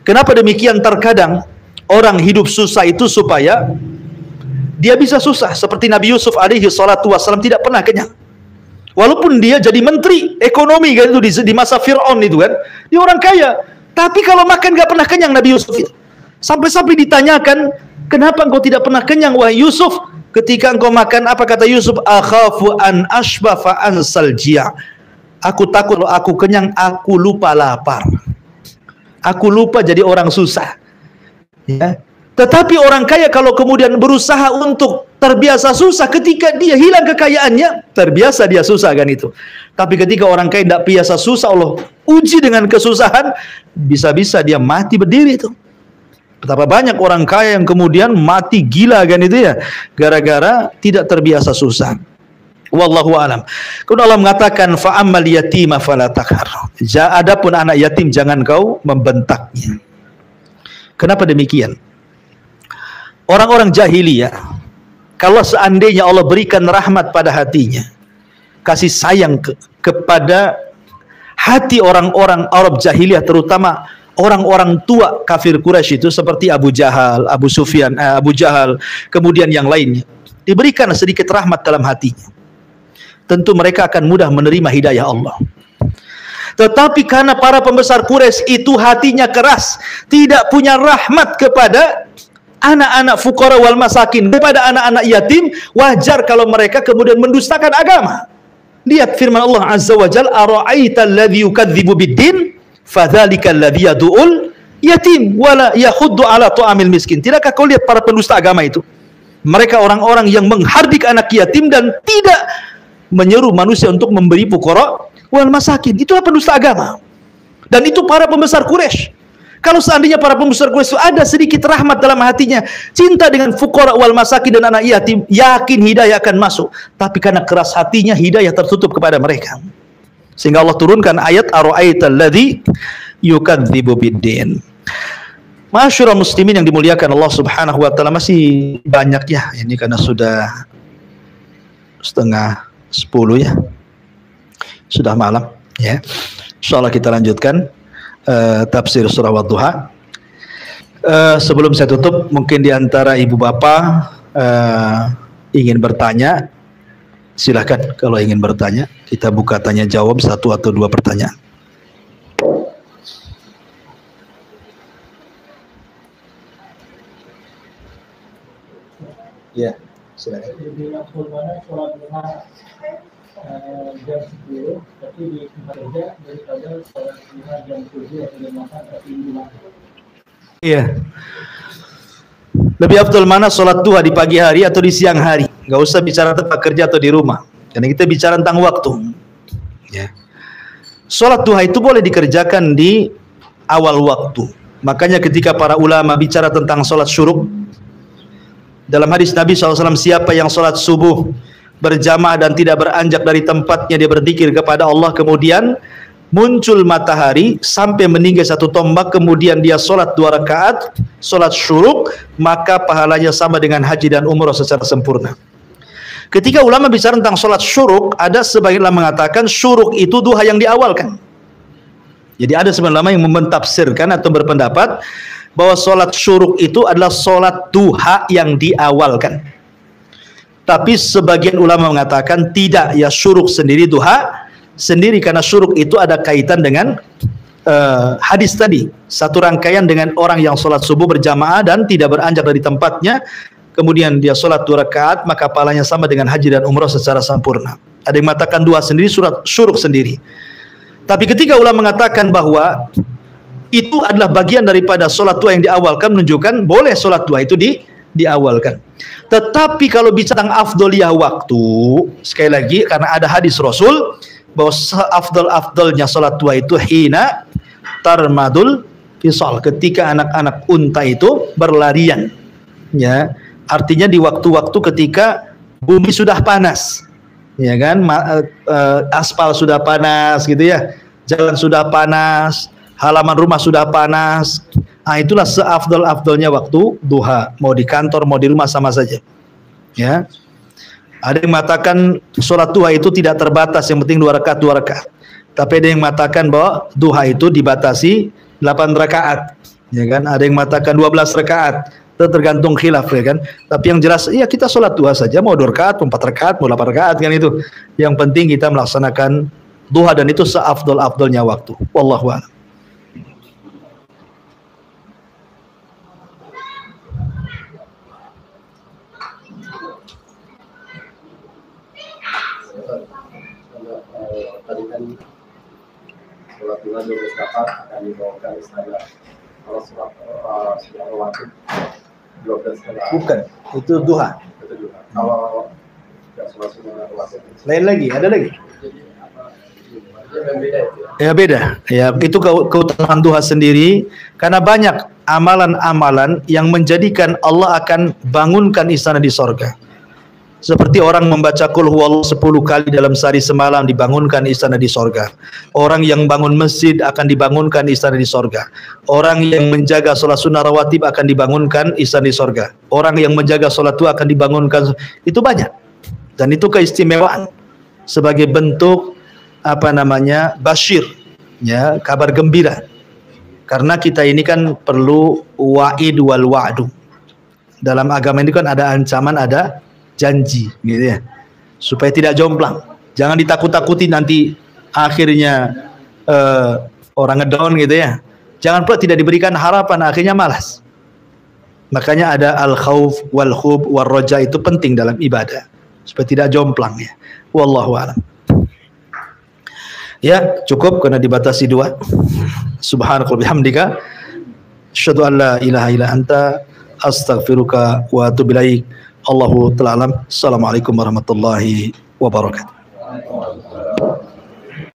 Kenapa demikian? Terkadang orang hidup susah itu supaya dia bisa susah, seperti Nabi Yusuf alaihi salatu wassalam tidak pernah kenyang. Walaupun dia jadi menteri ekonomi kan itu di masa Fir'aun itu kan, dia orang kaya, tapi kalau makan gak pernah kenyang Nabi Yusuf itu. Sampai-sampai ditanyakan, kenapa engkau tidak pernah kenyang wahai Yusuf? Ketika engkau makan, apa kata Yusuf? Akhafu an ashbafa ansal jia'. Aku takut kalau aku kenyang, aku lupa lapar. Aku lupa jadi orang susah. Ya. Tetapi orang kaya kalau kemudian berusaha untuk terbiasa susah, ketika dia hilang kekayaannya, terbiasa dia susah kan itu. Tapi ketika orang kaya tidak biasa susah, Allah uji dengan kesusahan, bisa-bisa dia mati berdiri itu. Betapa banyak orang kaya yang kemudian mati gila kan itu ya, gara-gara tidak terbiasa susah. Wallahu alam. Kemudian Allah mengatakan fa ammal yatima fala taqhar. Adapun anak yatim jangan kau membentaknya. Kenapa demikian? Orang-orang jahiliyah, kalau seandainya Allah berikan rahmat pada hatinya, kasih sayang kepada hati orang-orang Arab jahiliyah, terutama orang-orang tua kafir Quraisy itu seperti Abu Jahal, Abu Sufyan, Abu Jahal, kemudian yang lainnya, diberikan sedikit rahmat dalam hatinya, tentu mereka akan mudah menerima hidayah Allah. Tetapi karena para pembesar Quraisy itu hatinya keras, tidak punya rahmat kepada anak-anak fuqara wal masakin, kepada anak-anak yatim, wajar kalau mereka kemudian mendustakan agama. Lihat firman Allah Azza wa Jalla, ara'aita alladhi yukadzibu bid-din fadzalika alladhi yad'ul yatim wala yahuddu ala ta'amil miskin. Tidakkah kau lihat para pendusta agama itu? Mereka orang-orang yang menghardik anak yatim dan tidak menyeru manusia untuk memberi fuqara wal masakin. Itulah pendusta agama. Dan itu para pembesar Quraisy. Kalau seandainya para pembesar Quraisy ada sedikit rahmat dalam hatinya, cinta dengan fuqara wal masakin dan anak yatim, yakin hidayah akan masuk. Tapi karena keras hatinya, hidayah tertutup kepada mereka. Sehingga Allah turunkan ayat ara'aital ladzi yukadzibu bid-din. Masyarul muslimin yang dimuliakan Allah Subhanahu wa taala, masih banyak ya ini karena sudah 9:30 ya. Sudah malam ya. Insyaallah kita lanjutkan tafsir surah Wadduha. Sebelum saya tutup, mungkin diantara ibu bapak ingin bertanya, silahkan kalau ingin bertanya. Kita buka tanya jawab 1 atau 2 pertanyaan. Ya, silakan. Jam 10, tapi di tempat kerja daripada sholat duha jam 7 atau jam 8 tapi di rumah. Iya. Lebih afdal mana sholat duha di pagi hari atau di siang hari? Gak usah bicara tempat kerja atau di rumah, karena kita bicara tentang waktu. Ya. Sholat duha itu boleh dikerjakan di awal waktu. Makanya ketika para ulama bicara tentang sholat syuruk, dalam hadis Nabi SAW, siapa yang sholat subuh berjamaah dan tidak beranjak dari tempatnya, dia berzikir kepada Allah, kemudian muncul matahari sampai meninggi 1 tombak, kemudian dia sholat 2 rakaat, sholat syuruk, maka pahalanya sama dengan haji dan umrah secara sempurna. Ketika ulama bicara tentang sholat syuruk, ada sebagian ulama mengatakan syuruk itu duha yang diawalkan. Jadi ada sebagian ulama yang mentafsirkan atau berpendapat bahwa sholat syuruk itu adalah sholat duha yang diawalkan. Tapi sebagian ulama mengatakan tidak, ya syuruk sendiri, duha sendiri, karena syuruk itu ada kaitan dengan hadis tadi, satu rangkaian dengan orang yang sholat subuh berjamaah dan tidak beranjak dari tempatnya, kemudian dia sholat 2 rakaat, maka pahalanya sama dengan haji dan umrah secara sempurna. Ada yang mengatakan duha sendiri, syuruk sendiri. Tapi ketika ulama mengatakan bahwa itu adalah bagian daripada sholat duha yang diawalkan, menunjukkan boleh sholat duha itu diawalkan. Tetapi kalau bicara tentang afdoliyah waktu, sekali lagi karena ada hadis Rasul bahwa afdol-afdolnya sholat duha itu hina tarmadul fisal, ketika anak-anak unta itu berlarian, ya, artinya di waktu-waktu ketika bumi sudah panas, ya kan, aspal sudah panas gitu ya, jalan sudah panas, halaman rumah sudah panas. Nah, itulah seafdol-afdolnya waktu duha, mau di kantor mau di rumah sama saja, ya. Ada yang mengatakan sholat duha itu tidak terbatas, yang penting 2 rakaat 2 rakaat. Tapi ada yang mengatakan bahwa duha itu dibatasi 8 rakaat, ya kan. Ada yang mengatakan 12 rakaat, itu tergantung khilaf, ya kan. Tapi yang jelas, ya kita sholat duha saja, mau 2 rakaat, mau 4 rakaat, mau 8 rakaat, kan itu. Yang penting kita melaksanakan duha, dan itu seafdol-afdolnya waktu. Wallahu a'lam. Tadi kan sholat duha 12 rakaat akan dibawakan istana. Kalau sholat sudah wajib 12 rakaat. Bukan, itu duha. Itu duha. Kalau tidak sholat sunnah wajib. Lain lagi, ada lagi. Ya beda. Ya, itu keutamaan duha sendiri, karena banyak amalan-amalan yang menjadikan Allah akan bangunkan istana di sorga. Seperti orang membaca qul huwallahu 10 kali dalam sehari semalam, dibangunkan istana di sorga. Orang yang bangun masjid akan dibangunkan istana di sorga. Orang yang menjaga sholat sunnah rawatib akan dibangunkan istana di sorga. Orang yang menjaga sholat duha akan dibangunkan. Itu banyak. Dan itu keistimewaan sebagai bentuk basyir, ya, kabar gembira. Karena kita ini kan perlu wa'id wal wa'du. Dalam agama ini kan ada ancaman, ada janji, gitu ya, supaya tidak jomplang. Jangan ditakut-takuti nanti akhirnya orang ngedown gitu ya. Jangan pula tidak diberikan harapan, akhirnya malas. Makanya ada al-khauf wal khub wal roja, itu penting dalam ibadah supaya tidak jomplang, ya. Wallahu a'lam. Ya, cukup karena dibatasi 2. Subhanakallahumma bihamdika asyhadu an la ilaha illa anta astaghfiruka wa atubu ilaik. Allahu ta'ala alam. Assalamualaikum warahmatullahi wabarakatuh.